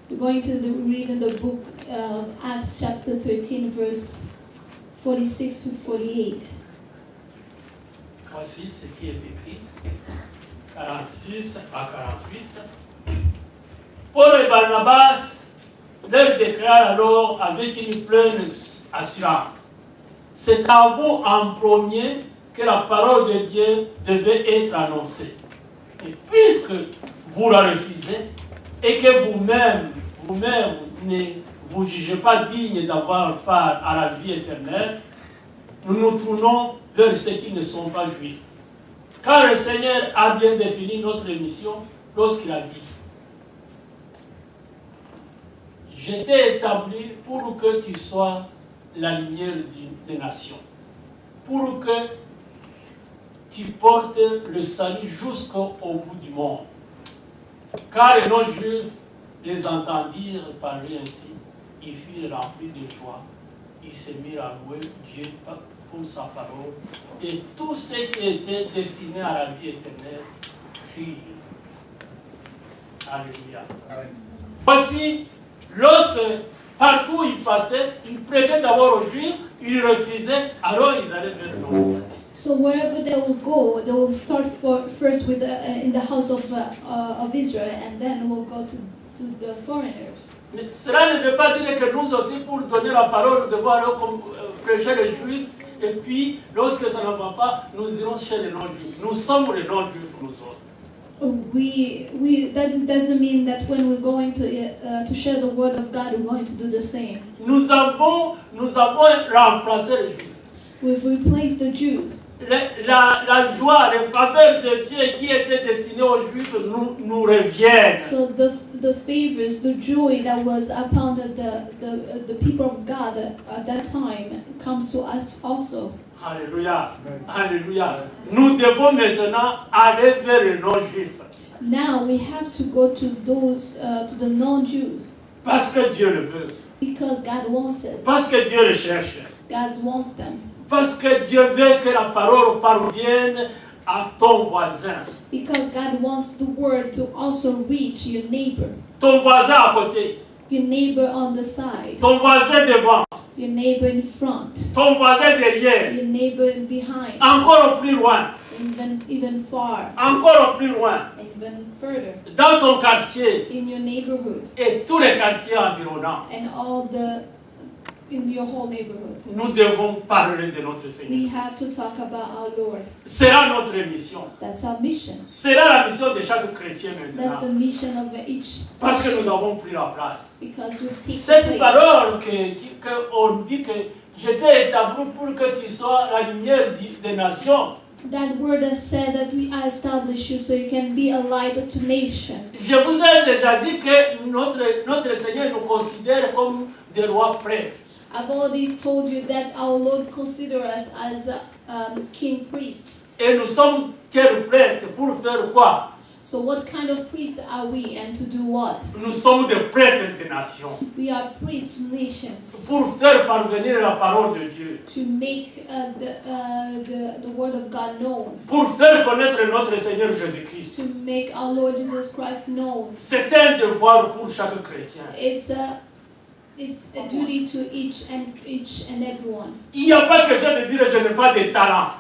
We're going to read in the book of Acts chapter 13 verse 46 to 48. Voici ce qui est écrit, 46 à 48. Paul et Barnabas leur déclarent alors avec une pleine assurance: c'est à vous en premier que la parole de Dieu devait être annoncée. Et puisque vous la refusez et que vous-même ne vous jugez pas digne d'avoir part à la vie éternelle, nous nous tournons vers ceux qui ne sont pas juifs. Car le Seigneur a bien défini notre mission lorsqu'il a dit: je t'ai établi pour que tu sois la lumière des nations, pour que tu portes le salut jusqu'au bout du monde. Car les non-juifs les entendirent parler ainsi, ils furent remplis de joie, ils se mirent à louer Dieu pour sa parole, et tous ceux qui étaient destinés à la vie éternelle crient. Alléluia. Voici, lorsque partout ils passaient, ils prêtaient d'abord aux Juifs, ils refusaient, alors ils allaient vers les non-juifs. So wherever they will go, they will start first with in the house of Israel, and then will go to the foreigners. Mais cela ne veut pas dire que nous aussi, pour donner la parole, nous devons aller prêcher les Juifs, et puis, lorsque ça ne va pas, nous irons chez les non-Juifs. Nous sommes les non-Juifs, nous autres. That doesn't mean that when we're going to share the word of God, we're going to do the same. Nous avons remplacé les Juifs. We've replaced the Jews. La joie, les faveurs de Dieu qui étaient destinées aux Juifs nous reviennent. So the favors, the joy that was upon the people of God at that time comes to us also. Alléluia. Alléluia. Nous devons maintenant aller vers les non-juifs. Now we have to go to those to the non-Jews. Parce que Dieu le veut. Because God wants it. Parce que Dieu le cherche. God wants them. Parce que Dieu veut que la parole parvienne à ton voisin. Because God wants the word to also reach your neighbor. Ton voisin à côté. Your neighbor on the side. Ton voisin devant. Your neighbor in front. Ton voisin derrière. Your neighbor behind. Encore au plus loin. Even far. Encore au plus loin. Even further. Dans ton quartier. In your neighborhood. Et tous les quartiers environnants. And in your whole neighborhood. Nous devons parler de notre We Seigneur. have to talk about our Lord. C'est là notre mission. That's our mission. C'est là la mission de chaque chrétien That's the maintenant. mission of each Parce que person. nous avons pris la place. Because we've taken Cette place. parole qu'on dit que je t'ai établi pour que tu sois la lumière des nations. That word has said that I establish you so you can be a light to nations. Je vous ai déjà dit que notre Seigneur nous considère comme des rois prêtres. I've already told you that our Lord considers us as king priests. Et nous sommes quels prêtres pour faire quoi? So what kind of priests are we and to do what? Nous sommes des prêtres des nations. We are priests to nations. Pour faire parvenir la parole de Dieu. To make the word of God known. Pour faire connaître notre Seigneur Jésus-Christ. To make our Lord Jesus Christ known. C'est un devoir pour chaque chrétien. It's a duty to each and everyone. Il n'y a pas question de dire je n'ai pas de talent.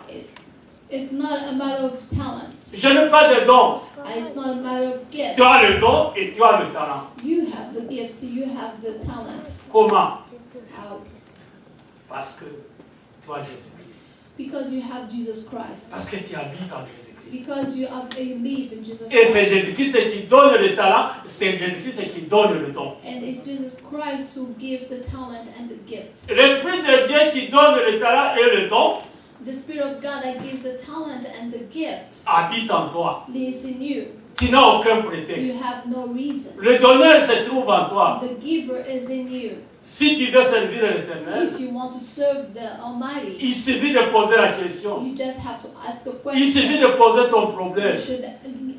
It's not a matter of talent. Je n'ai pas de don. It's not a matter of gift. Tu as le don et tu as le talent. You have the gift, you have the talent. Comment? How? Parce que tu as Jésus-Christ. Because you have Jesus Christ. Parce que tu habites en Jésus-Christ. Because you live in Jesus Et c'est Christ. Jésus-Christ qui donne le talent, c'est Jésus-Christ qui donne le don. And it's Jesus Christ who gives the talent and the gift. L'Esprit de Dieu qui donne le talent et le don The Spirit of God that gives the talent and the gift habite en toi. lives in you. Tu n'as aucun You prétexte. have no reason. Le donneur se trouve en toi. The giver is in you. Si tu veux servir l'Éternel, If you want to serve the Almighty, il suffit de poser la question. you just have to ask the Il suffit question. de poser ton problème You should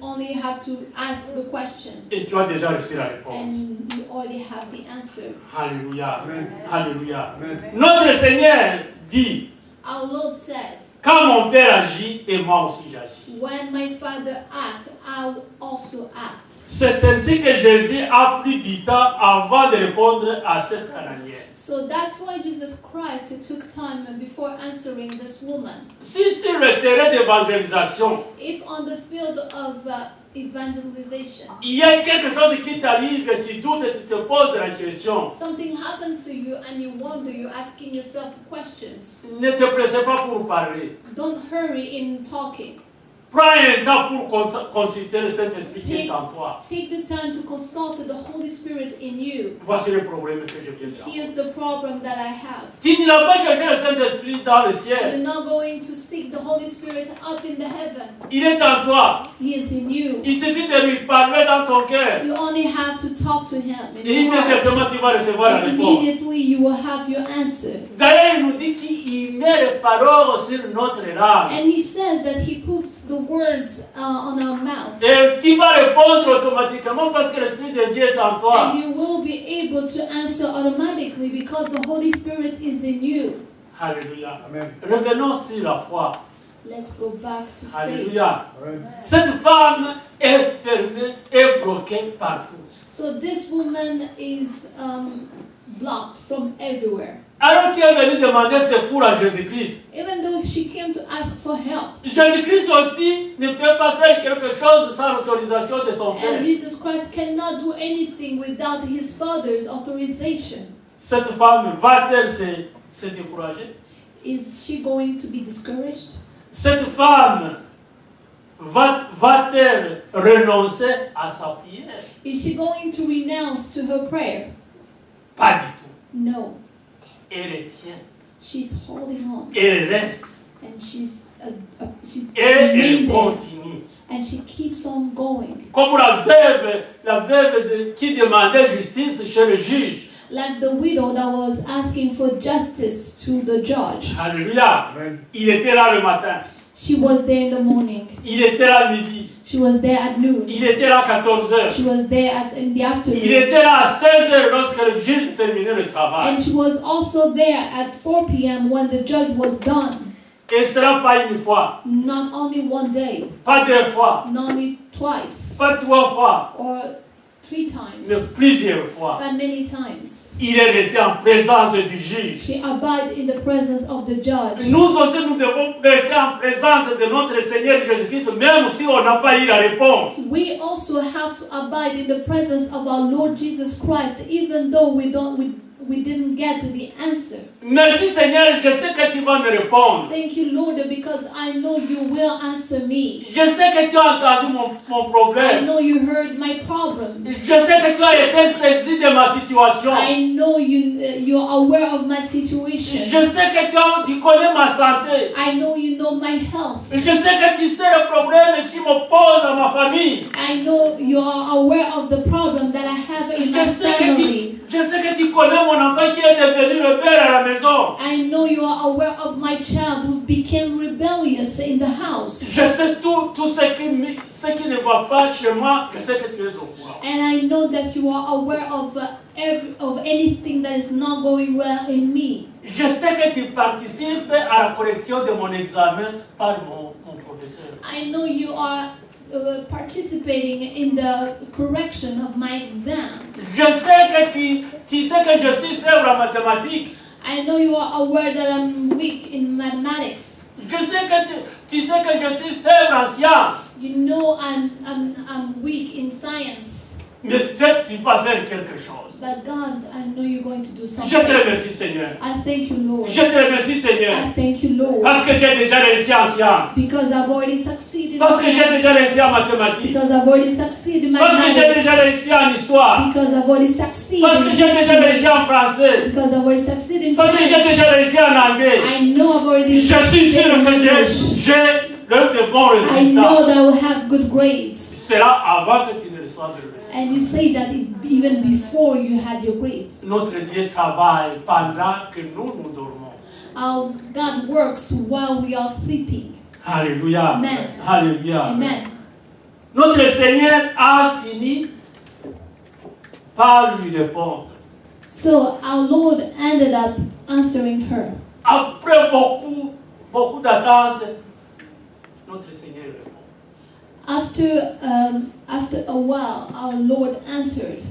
only have to ask the question. et tu as déjà reçu la réponse. And you already have the answer. Alléluia. Alléluia. Notre Seigneur dit, Our Lord said, quand mon Père agit, et moi aussi j'agis. when my Father acts, I will also act. C'est ainsi que Jésus a pris du temps avant de répondre à cette Cananéenne. So that's why Jesus Christ took time before answering this woman. Si sur le terrain d'évangélisation, If on the field of evangelization, il y a quelque chose qui t'arrive et tu doutes et tu te poses la question, something happens to you and you wonder, you're asking yourself questions. ne te pressez pas pour parler. Don't hurry in talking. Prends un temps pour consulter le Saint-Esprit qui est en toi. Take the time to consult the Holy Spirit in you. Voici le problème que je viens de dire. Here's the problem that I have. Tu n'iras pas chercher le Saint-Esprit dans le You're ciel. not going to seek the Holy Spirit up in the heaven. Il est en toi. He is in you. Il suffit de lui parler dans ton cœur. You only have to talk to Him in Et your heart. immédiatement tu vas recevoir la And réponse. immediately you will have your answer. D'ailleurs, il nous dit qu'il met les paroles sur notre langue. And He says that He puts the words on our mouth. Et tu vas répondre automatiquement parce que l'Esprit de Dieu est en toi. And you will be able to answer automatically because the Holy Spirit is in you. Alléluia. Amen. Revenons sur la foi. Let's go back to faith. Alléluia. Cette femme est fermée et bloquée partout. So this woman is blocked from everywhere. Alors qu'elle est venue demander secours à Jésus-Christ. Even though she came to ask for help. Jésus-Christ aussi ne peut pas faire quelque chose sans l'autorisation de son Père. And Jesus Christ cannot do anything without His Father's authorization. Cette femme va-t-elle se décourager? Is she going to be discouraged? Cette femme va-t-elle renoncer à sa prière? Is she going to renounce to her prayer? Pas du tout. No. Elle tient. She's holding on. Elle reste. And she Et elle remained there. continue. And she keeps on going. Comme la veuve qui demandait justice chez le juge. Like the widow that was asking for justice to the judge. Alléluia. Il était là le matin. She was there in the morning. Il était là midi. She was there at noon. Il était là à 14h. She was there in the Il afternoon. était là à 16h lorsque le juge terminait le travail. And she was also there at 4 p.m. when the judge was done. Et ce sera pas une fois, Not only one day, pas deux fois, not only twice pas trois fois, or 3 mais times, plusieurs fois. but many times. Il est resté en présence du juge. She abided in the presence of the judge. Nous aussi, nous devons rester en présence de notre Seigneur Jésus-Christ, même si on n'a pas eu la réponse. We also have to abide in the presence of our Lord Jesus Christ, even though we didn't get the answer. Merci Seigneur, je sais que tu vas me répondre. Thank you, Lord, because I know you will answer me. Je sais que tu as entendu mon I problème. know you heard my problem. Je sais que tu as été saisi de ma situation. I know you're aware of my situation. Je sais que tu connais ma santé. I know you know my health. Je sais que tu sais le problème qui m'oppose à ma famille. I know you are aware of the problem that I have in my family. Je sais que tu connais mon enfant qui est devenu rebelle à la maison. I know you are aware of my child who became rebellious in the house. Je sais tout ce qui ne va pas chez moi. Je sais que tu es au courant. And I know that you are aware of anything that is not going well in me. Je sais que tu participes à la correction de mon examen par mon professeur. I know you are participating in the correction of my exam. Je sais que tu sais que je suis faible en mathématiques. I know you are aware that I'm weak in mathematics. Je sais que tu sais que je suis faible en sciences. You know I'm weak in science. Mais tu vas faire quelque chose. But God, I know you're going to do something. Je te remercie, Seigneur. I thank you, Lord. Je te remercie, Seigneur. I thank you, Lord. Parce que j'ai déjà réussi en sciences. Because I've already succeeded in Parce que j'ai déjà réussi en science. mathématiques. Because I've already succeeded in Parce que j'ai déjà mathematics. réussi en histoire. Because I've already succeeded Parce que in j'ai déjà réussi history. en français. Because I've already succeeded in Parce que j'ai French. déjà réussi en anglais. I know I've already Je suis succeeded sûr in que English. j'ai de bons I know résultats. that I will have good grades. C'est là avant que tu ne reçoives le résultat. And you say that even before you had your grades. Notre Dieu travaille pendant que nous dormons. Our God works while we are sleeping. Alléluia. Amen. Alléluia. Amen. Notre Seigneur a fini par lui répondre. So our Lord ended up answering her. Après beaucoup d'attentes, notre Seigneur répond. After a while, our Lord answered.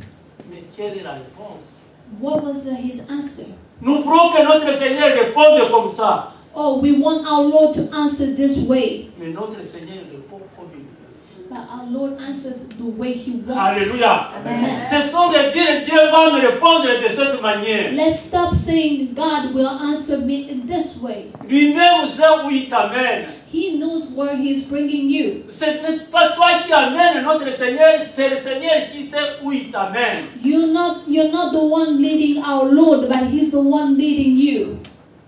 Mais quelle est la réponse? What was his answer? Nous voulons que notre Seigneur réponde comme ça. Oh, we want our Lord to answer this way. Mais notre Seigneur répond comme il veut. But our Lord answers the way He wants. Alléluia. Amen. Ce sont des dires, Dieu va me répondre de cette manière. Let's stop saying God will answer me in this way. Lui-même sait où il t'amène. He knows where He's bringing you. Ce n'est pas toi qui amènes notre Seigneur, c'est le Seigneur qui sait où il t'amène. You're not the one leading our Lord, but He's the one leading you.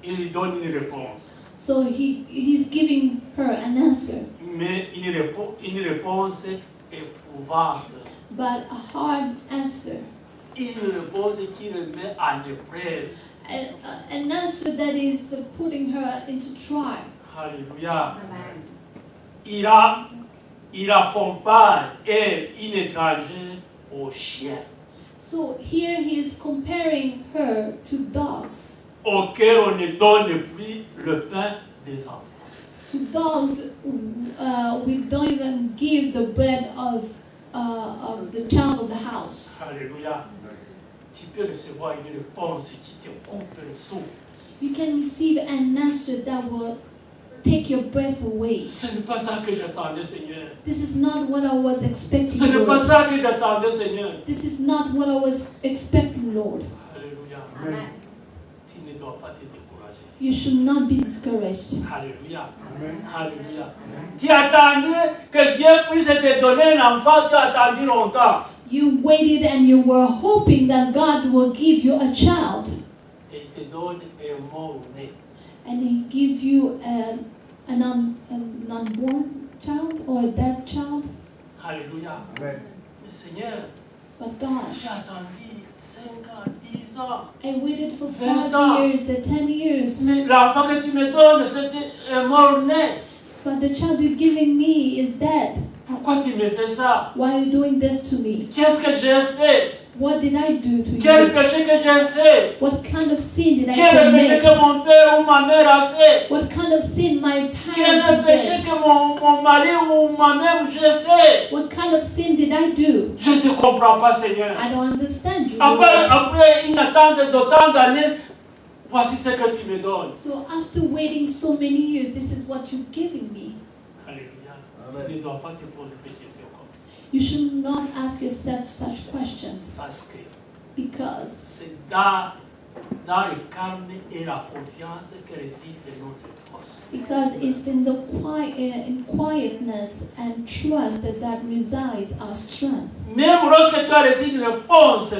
Il lui donne une réponse. So He's giving her an answer. Mais une réponse éprouvante. But a hard answer. Une réponse qui le met en épreuve. An answer that is putting her into trial. Alléluia. Il compare une étrangère au chien, So here he is comparing her to dogs. auquel on ne donne plus le pain des enfants. To dogs, we don't even give the bread of the child of the house. Alléluia. Tu peux recevoir une réponse qui te coupe le souffle. You can receive an answer that will take your breath away. Ce n'est pas ça que j'attendais, Seigneur. This is not what I was expecting, Ce n'est pas Lord. ça que j'attendais, Seigneur. This is not what I was expecting, Lord. Alléluia. Tu ne dois pas te décourager. You should not be discouraged. Alléluia. Alléluia. Tu attendais que Dieu puisse te donner un enfant, tu as attendu longtemps. You waited and you were hoping that God will give you a child. Et il te donne un mort-né. And He gives you an unborn child or a dead child. Alléluia. Amen. Mais Seigneur, But God, j'ai attendu 5 ans, 10 ans. I waited for 20 5 years, 10 years. Mais l'enfant que tu me donnes, c'est un mort-né. But the child you're giving me is dead. Pourquoi tu me fais ça? Why are you doing this to me? Qu'est-ce que j'ai fait? What did I do to Quel you? péché que j'ai fait? What kind of sin did I Quel est le péché commit? que mon père ou ma mère a fait? What kind of sin my Quel est parents le péché did? que mon mari ou ma mère j'ai fait? What kind of sin did I do? Je ne te comprends pas, Seigneur. I don't understand you, Après, Lord. après une attente d'autant d'années, voici ce que tu me donnes. So after waiting so many years, this is what you're giving me. Alléluia. Amen. Tu ne dois pas te poser des questions comme ça. You should not ask yourself such questions Parce que because c'est dans le calme et la confiance que réside notre force. it's in the quietness and trust that resides our strength. Même lorsque tu as reçu une réponse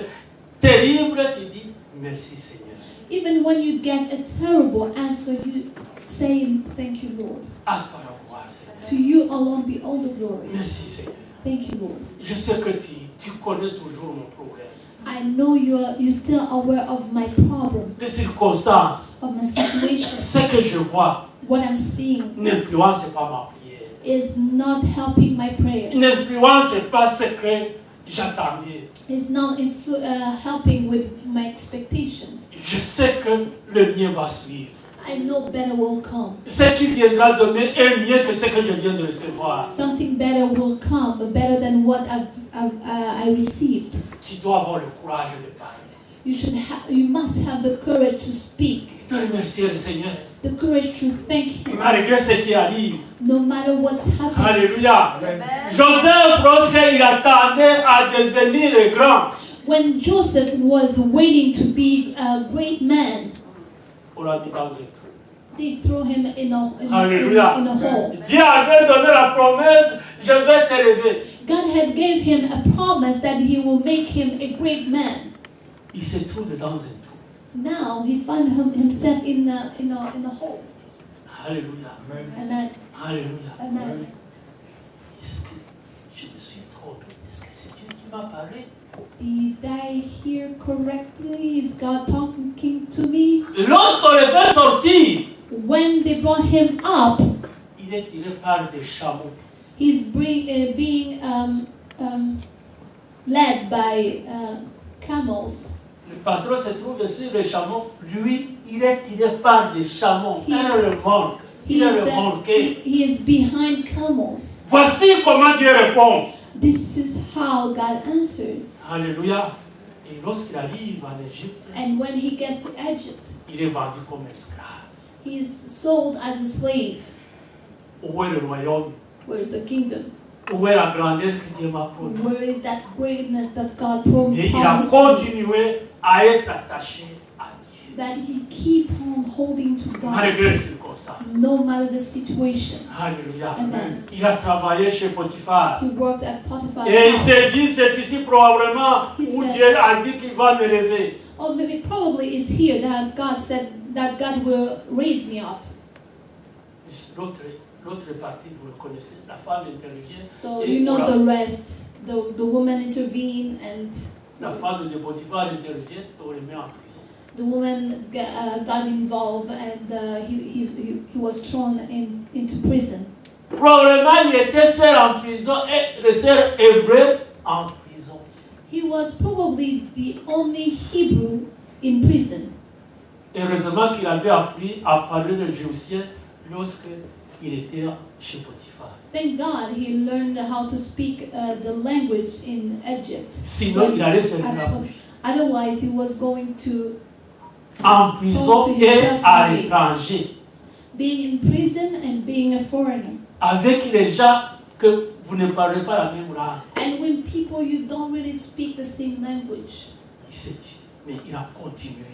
terrible, tu dis merci Seigneur. Even when you get a terrible answer, you say thank you, Lord. À toi la gloire Seigneur. To you alone be all the glory. Merci Seigneur. Thank you, Lord. Je sais que tu connais toujours mon problème. I know you're still aware of my problem, Les circonstances, of my situation. ce que je vois What I'm seeing n'influence pas ma prière. is not helping my prayer. N'influence pas ce que j'attendais. It's not helping with my expectations. Je sais que le mien va suivre. I know better will come. Ce qui viendra demain est mieux que ce que je viens de recevoir. Something better will come, better than what I received. Tu dois avoir le courage de parler. You must have the courage to speak, De remercier le Seigneur. the courage to thank Him, Malgré ce qui arrive. no matter what's happening. Alléluia. Amen. Joseph, lorsqu'il attendait à devenir grand, When Joseph was waiting to be a great man, on l'a mis dans un trou. they threw him in Alléluia. a hole. Dieu avait donné la promesse, je vais t'élever. God had gave him a promise that He will make him a great man. Il se trouve dans un trou. Now he found himself in a hole. Alléluia. Amen. Amen. Alléluia. Amen. Est-ce que je me suis trompé? Est-ce que c'est Dieu qui m'a parlé? Did I hear correctly? Is God talking to me? Lorsqu'on le fait sortir, When they brought him up, il est tiré par des chameaux. he's being led by camels. Le patron se trouve sur les chameaux. Lui, il est tiré par des chameaux. Un remorque. Il est remorqué. he is behind camels. Voici comment Dieu répond. This is how God answers. Alléluia. Et lorsqu'il arrive en Égypte, And when he gets to Egypt, il est vendu comme esclave. he is sold as a slave. Où est le royaume? Where is the kingdom? Où est la grandeur que Dieu m'a promis? Where is that greatness that God Et il a promised me? continué à être attaché à Dieu, That he keep on holding to malgré God, les circonstances. no matter the situation. Alléluia. Amen. Il a travaillé chez Potiphar. He worked at Potiphar's Et il s'est house. dit, c'est ici probablement He où said- Dieu a dit qu'il va me lever. Or maybe probably it's here that God said that God will raise me up. L'autre partie, vous le connaissez, la femme intervient. So et you know voilà. the rest. The woman intervened and La femme de Potiphar intervient et on le met en prison. the woman got involved and he was thrown into prison. Probablement, il était seul en prison et le seul hébreu en prison. He was probably the only Hebrew in prison. Heureusement qu'il avait appris à parler le jéousien lorsqu'il était chez Potiphar. Thank God he learned how to speak the language in Egypt. Sinon, il allait fermer la At- bouche. Otherwise, he was going to En prison et à l'étranger. being in prison and being a foreigner. Avec les gens que vous ne parlez pas la même langue. And when people you don't really speak the same language. Il s'est dit, mais il a continué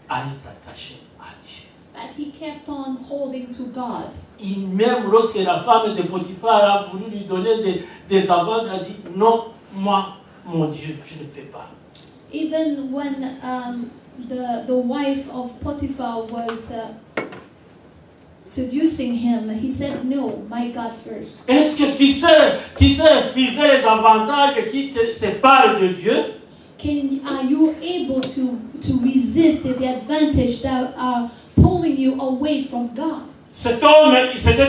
à être attaché à Dieu. But he kept on holding to God. Et même lorsque la femme de Potiphar a voulu lui donner des avances, elle a dit, non, moi, mon Dieu, je ne peux pas. Even when the wife of Potiphar was seducing him, he said, no, my God first. Est-ce que tu sais refuser les avantages qui te séparent de Dieu? Are you able to resist the advantage that are pulling you away from God? Cet homme, c'était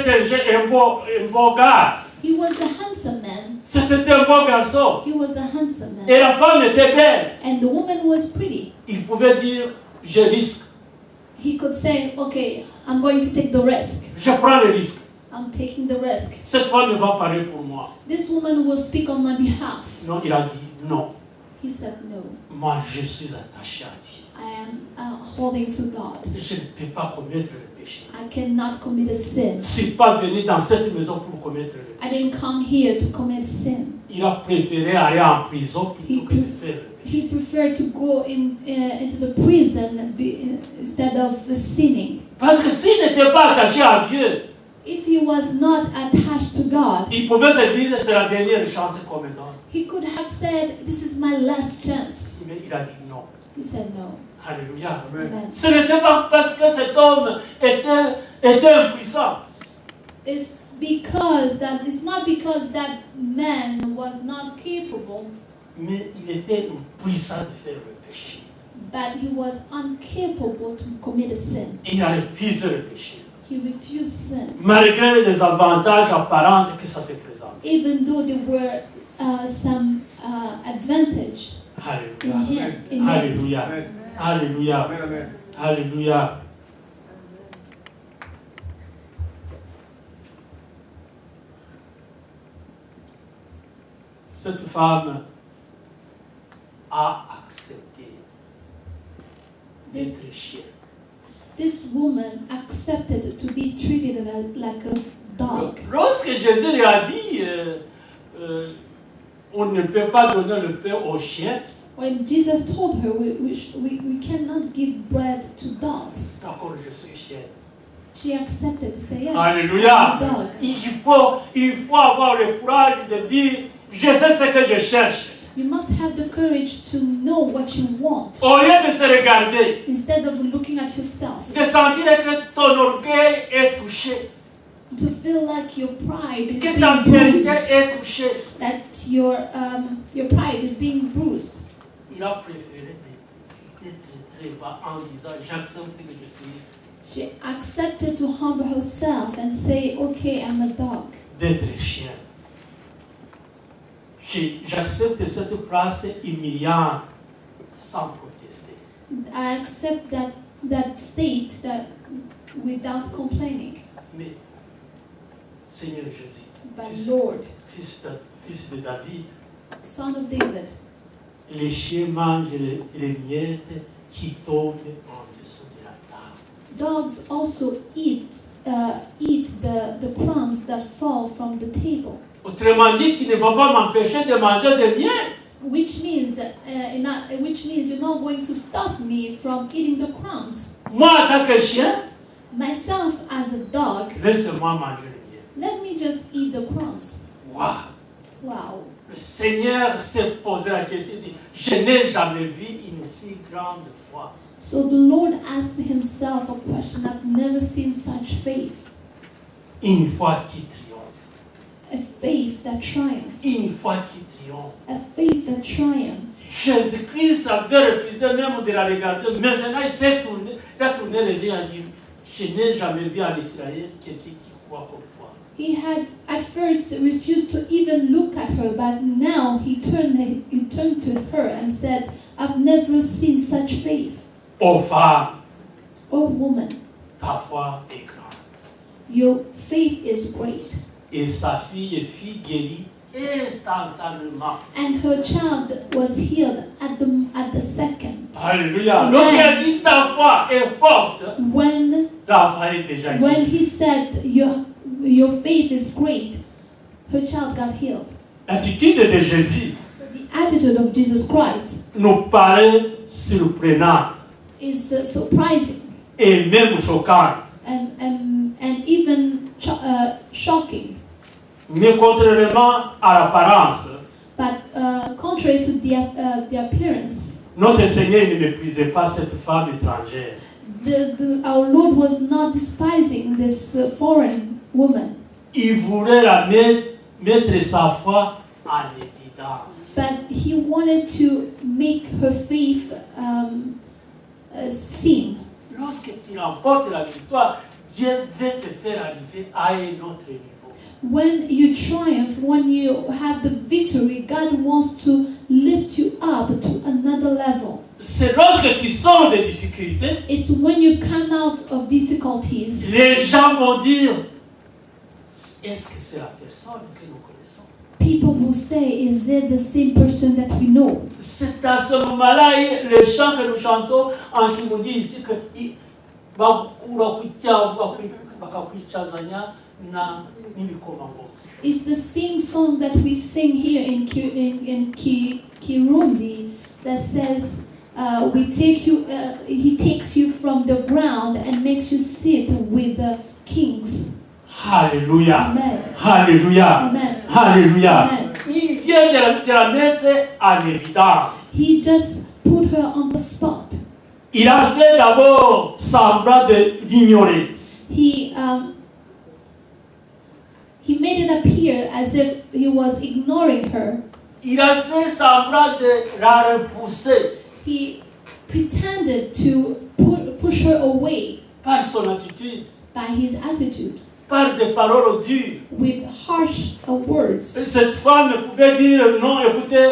un beau gars. He was a handsome man. C'était un beau garçon. He was a handsome man. Et la femme était belle. And the woman was pretty. Il pouvait dire, je risque. He could say, okay, I'm going to take the risk. Je prends le risque. I'm taking the risk. Cette femme ne va parler pour moi. This woman will speak on my behalf. Non, il a dit, non. He said, no, Moi, je suis attaché à Dieu. I am holding to God. Je ne peux pas commettre le péché. I cannot commit a sin. Je ne suis pas venu dans cette maison pour commettre le I péché. didn't come here to commit sin. Il a préféré aller en prison plutôt que de faire le péché. He preferred to go into the prison instead of sinning. Parce que s'il n'était pas attaché à Dieu, If he was not attached to God, il pouvait se dire, c'est la dernière chance qu'on me donne. he could have said, this is my last chance. Mais il a dit non. He said no. Alléluia. Amen. Ce n'était pas parce que cet homme était impuissant. It's not because that man was not capable, Mais il était impuissant de faire le péché. but he was incapable to commit a sin. Il a refusé le péché. He refused sin, Malgré les avantages apparents que ça se présente. even though there were some advantage Alléluia. in it. Alléluia. Alléluia. Alléluia. Cette femme a accepté d'être chien. This woman accepted to be treated like a dog. Lorsque Jésus lui a dit on ne peut pas donner le pain aux chiens, When Jesus told her we cannot give bread to dogs, d'accord, je suis chien. she accepted to say yes. Alléluia. I'm a dog. Il faut avoir le courage de dire je sais ce que je cherche. You must have the courage to know what you want Au lieu de se regarder, instead of looking at yourself. de sentir que ton orgueil est touché, To feel like your pride is que ta being fierté bruised. est touchée. That your pride is being bruised. Il a préféré d'être très bas en disant j'accepte que je suis, She accepted to humble herself and say, okay, I'm a dog. d'être chien. J'accepte cette place humiliante sans protester. I accept that state that without complaining. Mais, Seigneur Jésus, But fils, Lord, fils de David, son of David, les chiens mangent les miettes qui tombent en dessous de la table. dogs also eat the crumbs that fall from the table. Autrement dit, tu ne vas pas m'empêcher de manger des miettes. Which means you're not going to stop me from eating the crumbs. Moi, en tant que chien, Myself as a dog, laisse-moi manger les miettes. let me just eat the crumbs. Waouh! Wow. Le Seigneur s'est posé la question, il dit, je n'ai jamais vu une si grande foi. So the Lord asked himself a question. I've never seen such faith. Une foi qui triomphe. A faith that triumphs. Une foi qui triomphe. A faith that triumphs. Jésus-Christ avait refusé même de la regarder. Maintenant, il a tourné les yeux et a dit, je n'ai jamais vu en Israël quelqu'un qui croit comme toi. He had at first refused to even look at her, but now he turned to her and said, I've never seen such faith. Ô femme, Oh woman, ta foi est grande. your faith is great. Et sa fille fut guérie instantanément. And her child was healed at the second. Alléluia. Amen. Lorsqu'il a dit ta foi est forte, When l'enfant est déjà when guéri. he said your faith is great, her child got healed. L'attitude de Jésus So the attitude of Jesus Christ nous paraît surprenante is surprising et même choquante. and even shocking. Mais contrairement à l'apparence, But contrary to the appearance, notre Seigneur ne méprisait pas cette femme étrangère. our Lord was not despising this foreign woman, Il voulait la mettre sa foi en évidence. but he wanted to make her faith seen. Lorsque tu remportes la victoire, Dieu veut te faire arriver à un autre niveau. When you triumph, when you have the victory, God wants to lift you up to another level. C'est lorsque tu sors des difficultés, It's when you come out of difficulties, les gens vont dire, est-ce que c'est la personne que nous connaissons? people will say, is it the same person that we know? C'est à ce moment-là, les chants que nous chantons en Kirundi ici, que It's the same song that we sing here in Kirundi that says, "We take you. He takes you from the ground and makes you sit with the kings." Alléluia. Amen. Alléluia. Amen. Alléluia. Amen. Il vient de la mettre en évidence. He just put her on the spot. Il a fait d'abord semblant de l'ignorer. He made it appear as if he was ignoring her. Il a fait semblant de la repousser He pretended to push her away par son attitude, by his attitude par des paroles dures. with harsh words. Cette femme pouvait dire non, écoutez,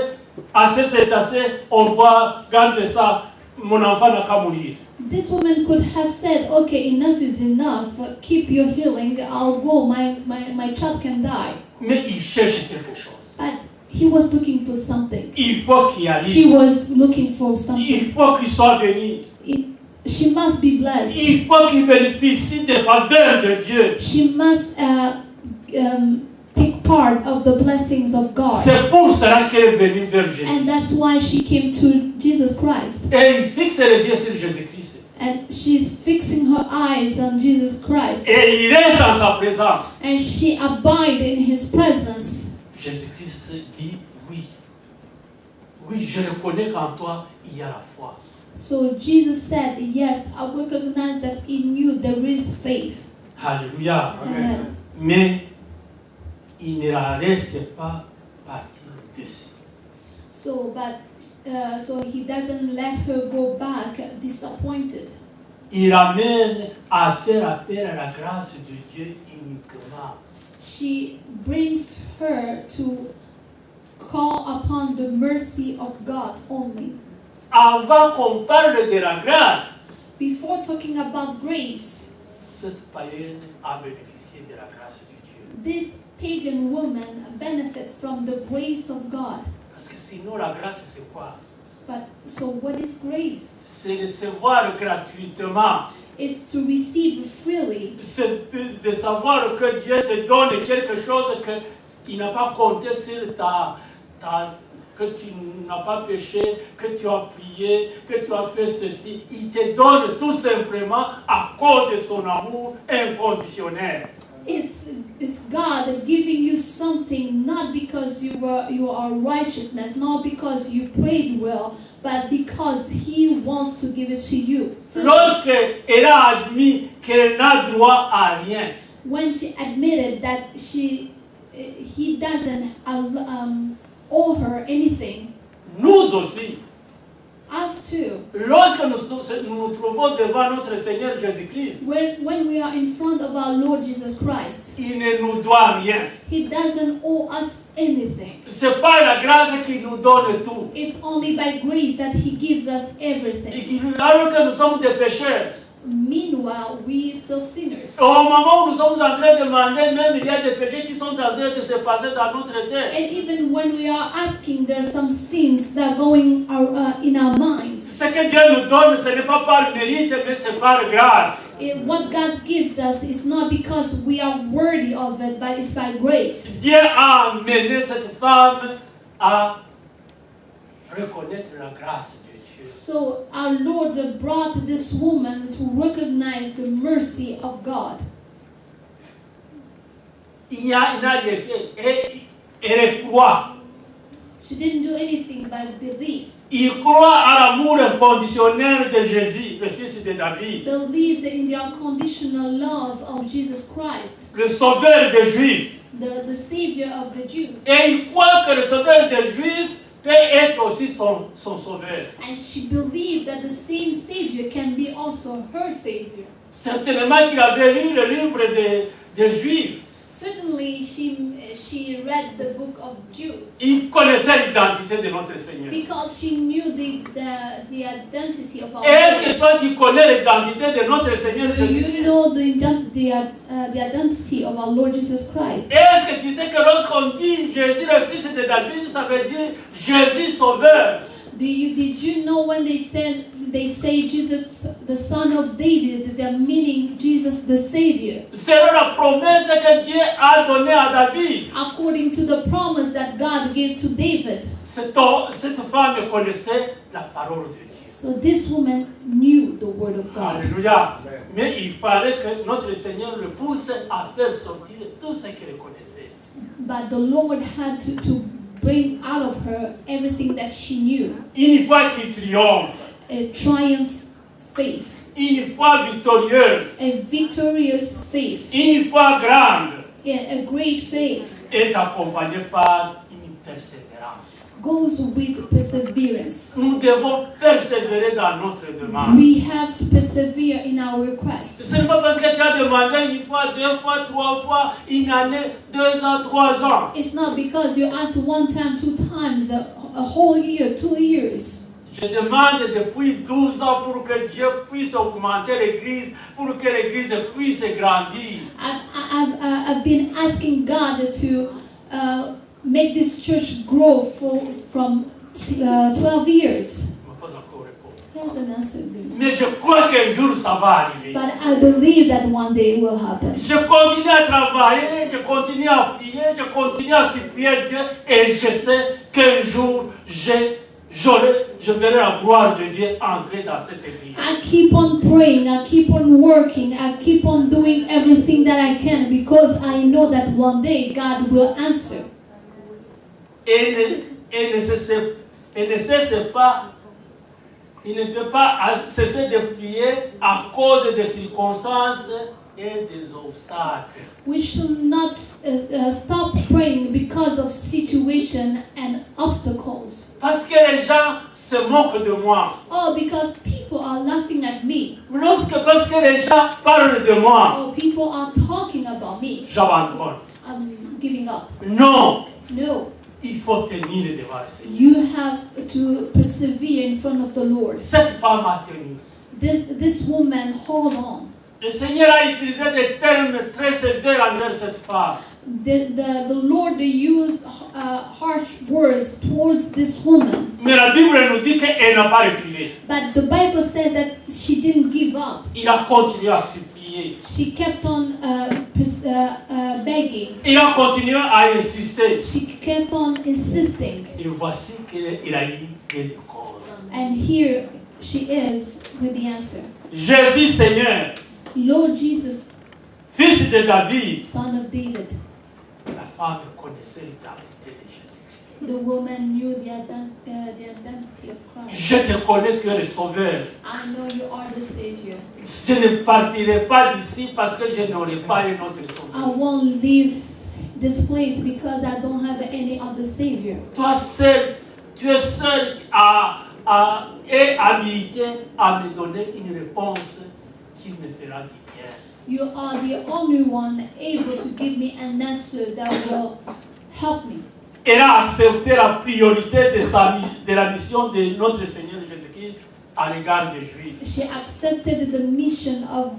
assez c'est assez, on va garder ça, mon enfant n'a qu'à mourir. This woman could have said, okay, enough is enough, keep your healing, I'll go, my child can die. Mais il cherche quelque chose. But he was looking for something. Il faut qu'il She arrive. was looking for Il something. faut qu'il soit béni. She must be blessed. Il faut qu'il bénéficie des faveurs de Dieu. She must take part of the blessings of God. C'est pour cela qu'elle est venue vers Jésus. And that's why she came to Jesus Christ. Et il fixe les yeux sur Jésus-Christ. And she's fixing her eyes on Jesus Christ. Et il reste en sa présence. And she abides in his presence. Jésus-Christ dit oui. Oui, je reconnais qu'en toi, il y a la foi. So Jesus said, yes, I recognize that in you there is faith. Alléluia. Amen. Mais il ne la laisse pas partir dessus. So he doesn't let her go back disappointed. Il amène à faire appel à la grâce de Dieu uniquement. She brings her to call upon the mercy of God only. Avant qu'on parle de la grâce, Before talking about grace, cette païenne a bénéficié bénéficier de la grâce de Dieu. This pagan woman benefit from the grace of God. Parce que sinon, la grâce, c'est quoi? But so what is grace? C'est recevoir gratuitement. It's to receive freely. C'est de savoir que Dieu te donne quelque chose qu'il n'a pas compté sur que tu n'as pas péché, que tu as prié, que tu as fait ceci. Il te donne tout simplement à cause de son amour inconditionnel. It's God giving you something not because you are righteousness, not because you prayed well, but because He wants to give it to you. Lorsqu'elle a admis qu'elle n'a droit à rien, When she admitted that He doesn't owe her anything, nous aussi, us too. lorsque nous nous trouvons devant notre Seigneur Jésus-Christ, When we are in front of our Lord Jesus Christ, il ne nous doit rien. He doesn't owe us anything. C'est pas la grâce qui nous donne tout. It's only by grace that He gives us Et everything. alors que nous sommes des pécheurs, Meanwhile, we are still sinners. au moment où nous sommes en train de demander, même il y a des péchés qui sont en train de se passer dans notre tête. And even when we are asking, there are some sins that are going in our minds. Ce que Dieu nous donne, ce n'est pas par mérite, mais c'est par grâce. What God gives us is not because we are worthy of it, but it's by grace. Dieu a amené cette femme à reconnaître la grâce de Dieu. So our Lord brought this woman to recognize the mercy of God. Il n'a rien fait. Et elle croit. She didn't do anything but believe. Il croit à l'amour inconditionnel de Jésus, le fils de David, Believed in the unconditional love of Jesus Christ, le sauveur des Juifs. the Savior of the Jews. Et il croit que le sauveur des Juifs peut être aussi son sauveur. And she believed that the same Savior can be also her Savior. Certainement qu'il avait lu le livre des Juifs. Certainly, she read the book of Jews Il connaissait l'identité de notre Seigneur. because she knew the identity of our Est-ce que Lord. toi tu connais l'identité de notre Seigneur Do you Jésus-Christ? know the identity of our Lord Jesus Christ? Est-ce que tu sais que lorsqu'on dit Jésus le fils de David, ça veut dire Jésus sauveur? Did you know when they say Jesus, the son of David, they're meaning Jesus the Savior, C'est la promesse que Dieu a donnée à David. according to the promise that God gave to David. Cette femme connaissait la parole de Dieu. So this woman knew the word of God. Alléluia. Mais il fallait que notre Seigneur le pousse à faire sortir tout ce qu'il connaissait. But the Lord had to bring out of her everything that she knew. Une foi qui triomphe, A triumph faith, une foi victorieuse, a victorious faith, une foi grande a great faith est accompagnée par une persévérance. goes with perseverance. Nous devons persévérer dans notre demande. We have to persevere in our requests. Ce n'est pas parce que tu as demandé une fois, deux fois, trois fois, une année, 2 ans, 3 ans. It's not because you asked one time, 2 times, a whole year, 2 years. Je demande depuis 12 ans pour que Dieu puisse augmenter l'Église, pour que l'Église puisse grandir. I've been asking God to make this church grow from 12 years. Je me pose encore répondre. He hasn't answered me. Mais je crois qu'un jour ça va arriver. But I believe that one day it will happen. Je continue à travailler, je continue à prier, je continue à supplier Dieu et je sais qu'un jour je verrai la gloire de Dieu entrer dans cette église. I keep on praying, I keep on working, I keep on doing everything that I can because I know that one day God will answer. Et il ne peut pas cesser de prier à cause des circonstances et des obstacles. We should not stop praying because of situation and obstacles. Parce que les gens se moquent de moi. Oh, because people are laughing at me. Parce que les gens parlent de moi, Oh, people are talking about me. j'abandonne. I'm giving up. Non, No, il faut tenir devant le Seigneur. you have to persevere in front of the Lord. Cette femme a tenu. This woman, hold on. Le Seigneur a utilisé des termes très sévères envers cette femme. The Lord used harsh words towards this woman. Mais la Bible nous dit qu'elle n'a pas reculé. But the Bible says that she didn't give up. Il a continué à supplier. She kept on begging. Il a continué à insister. She kept on insisting. Et voici qu'il a eu gain de cause. And here she is with the answer. Jésus, Seigneur, Lord Jesus, fils de David. son of David. La femme connaissait l'identité de Jésus-Christ. The woman knew the identity of Christ. Je te connais, tu es le sauveur. I know you are the Savior. Je ne partirai pas d'ici parce que je n'aurai pas un autre I sauveur. won't leave this place because I don't have any other Savior. Toi seul, tu es seul et habilité à me donner une réponse qui me fera du bien. You are the only one able to give me an answer that will help me. Elle a accepté la priorité de la mission de notre Seigneur Jésus-Christ à l'égard des Juifs. She accepted the mission of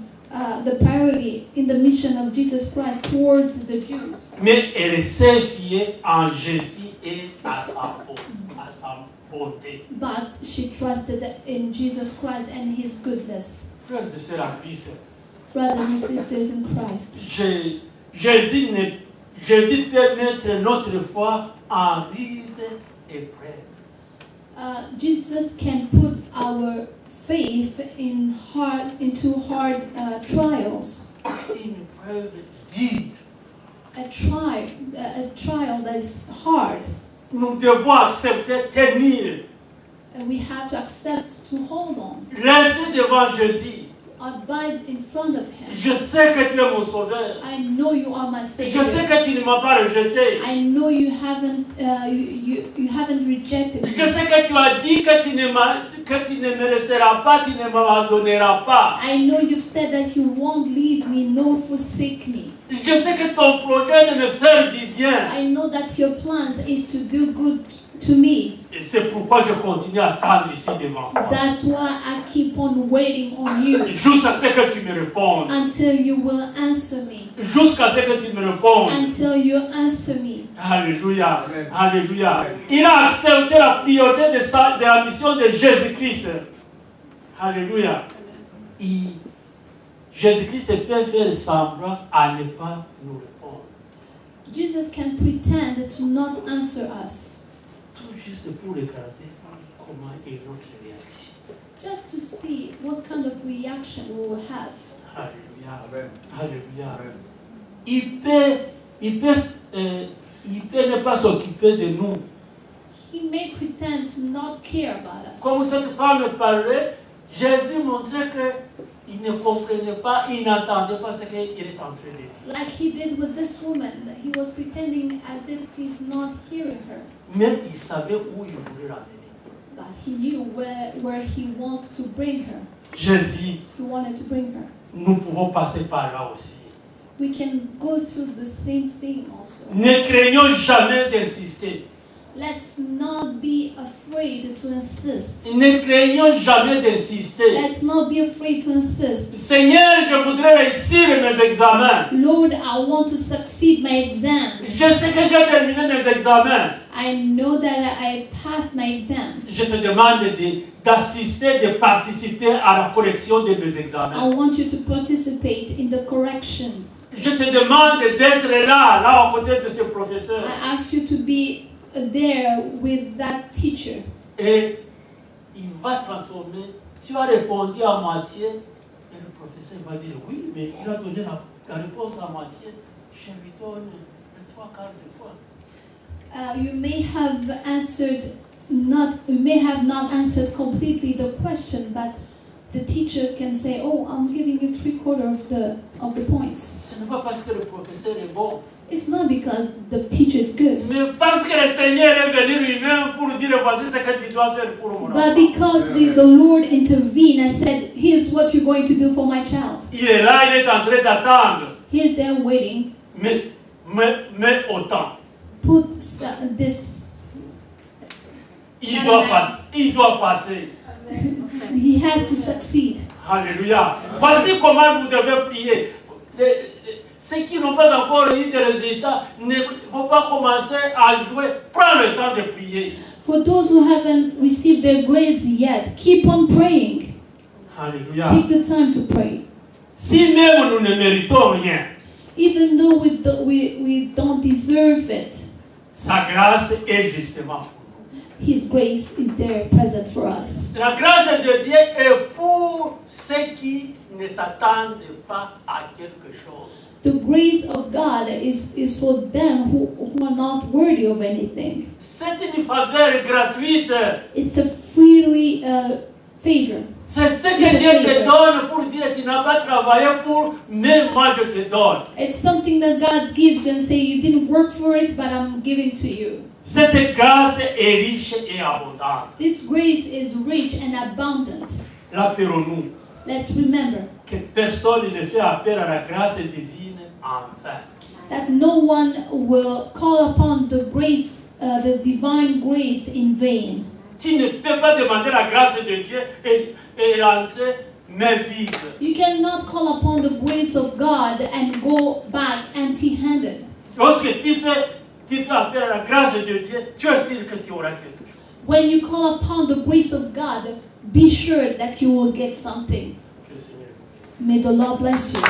the priority in the mission of Jesus Christ towards the Jews. Mais elle s'est fiée en Jésus et à sa bonté. But she trusted in Jesus Christ and His goodness. Frères et sœurs en Christ, Brothers and sisters in Christ, Jésus peut mettre notre foi en rude épreuve. Jesus can put our faith into hard trials. Une épreuve dure. A trial that is hard. Nous devons accepter, tenir, We have to accept to hold on. rester devant Jésus. Abide in front of Him. Je sais que tu es mon sauveur. I know you are my Je Savior. sais que tu ne m'as pas rejeté. I know you haven't you haven't rejected me. Je sais que tu as dit que tu ne me laisseras pas, tu ne m'abandonneras pas. I know you've said that you won't leave me nor forsake me. Je sais que ton projet de me faire du bien. I know that your plans is to do good to me. Et c'est pourquoi je continue à attendre ici devant toi. That's why I keep on waiting on you Jusqu'à ce que tu me répondes. until you will answer me. Jusqu'à ce que tu me répondes. Until you answer me. Alléluia. Alléluia. Il a accepté la priorité de la mission de Jésus-Christ. Alléluia. Jésus-Christ peut faire semblant à ne pas nous répondre. Jesus can pretend to not answer us. Tout juste pour regarder comment est notre réaction. Just to see what kind of reaction we will have. Alléluia. Amen. Alléluia. Amen. Il peut ne pas s'occuper de nous. He may pretend to not care about us. Comme cette femme parlait, Jésus montrait qu'il ne comprenait pas, il n'entendait pas ce qu'il est en train de dire. Like he did with this woman, he was pretending as if he's not hearing her. Mais il savait où il voulait l'amener. But he knew where he wants to bring her. Jésus, He wanted to bring her. nous pouvons passer par là aussi. We can go through the same thing also. Ne craignons jamais d'insister. Let's not be afraid to insist. Ne craignons jamais d'insister. Let's not be afraid to insist. Seigneur, je voudrais réussir mes examens. Lord, I want to succeed my exams. Je sais que j'ai terminé mes examens. I know that I passed my exams. Je te demande d'assister, de participer à la correction de mes examens. I want you to participate in the corrections. Je te demande d'être là aux côtés de ce professeur. I ask you to be there with that teacher. Et il va transformer. Tu as répondu à moitié et le professeur va dire oui, mais il a donné la réponse à moitié. Je lui donne les 3/4 de quoi. You may have not answered completely the question, but the teacher can say, "Oh, I'm giving you 3/4 of the points." Ce n'est pas parce que le professeur est bon, It's not because the teacher is good, mais parce que le Seigneur est venu lui-même pour dire voici ce que tu dois faire pour mon but enfant. because the Lord intervened and said, "Here's what you're going to do for my child." Il est là, il est en train d'attendre. Here's there waiting. Mais autant. Put this. Il doit passer. He has to succeed. Alléluia. Voici comment vous devez prier. Ceux qui n'ont pas encore eu de résultats, ne faut pas commencer à jouer. Prends le temps de prier. For those who haven't received their grades yet, keep on praying. Alléluia. Take the time to pray. Si même nous ne méritons rien, Even though we don't deserve it, sa grâce est justement pour nous. His grace is there present for us. La grâce de Dieu est pour ceux qui ne s'attendent pas à quelque chose. The grace of God is for them who are not worthy of anything. C'est une faveur gratuite. It's a freely favor. C'est ce que Dieu te donne pour dire tu n'as pas travaillé pour, mais moi je te donne. It's something that God gives you and say you didn't work for it, but I'm giving to you. Cette grâce est riche et abondante. This grace is rich and abundant. Rappelons-nous Let's remember que personne ne fait appel à la grâce divine en vain. that no one will call upon the grace, the divine grace in vain. Tu ne peux pas demander la grâce de Dieu et rentrer main vide. You cannot call upon the grace of God and go back empty-handed. Lorsque tu fais appel à la grâce de Dieu, tu es sûr que tu auras quelque chose. When you call upon the grace of God, be sure that you will get something. Que le Seigneur vous bénisse. May the Lord bless you.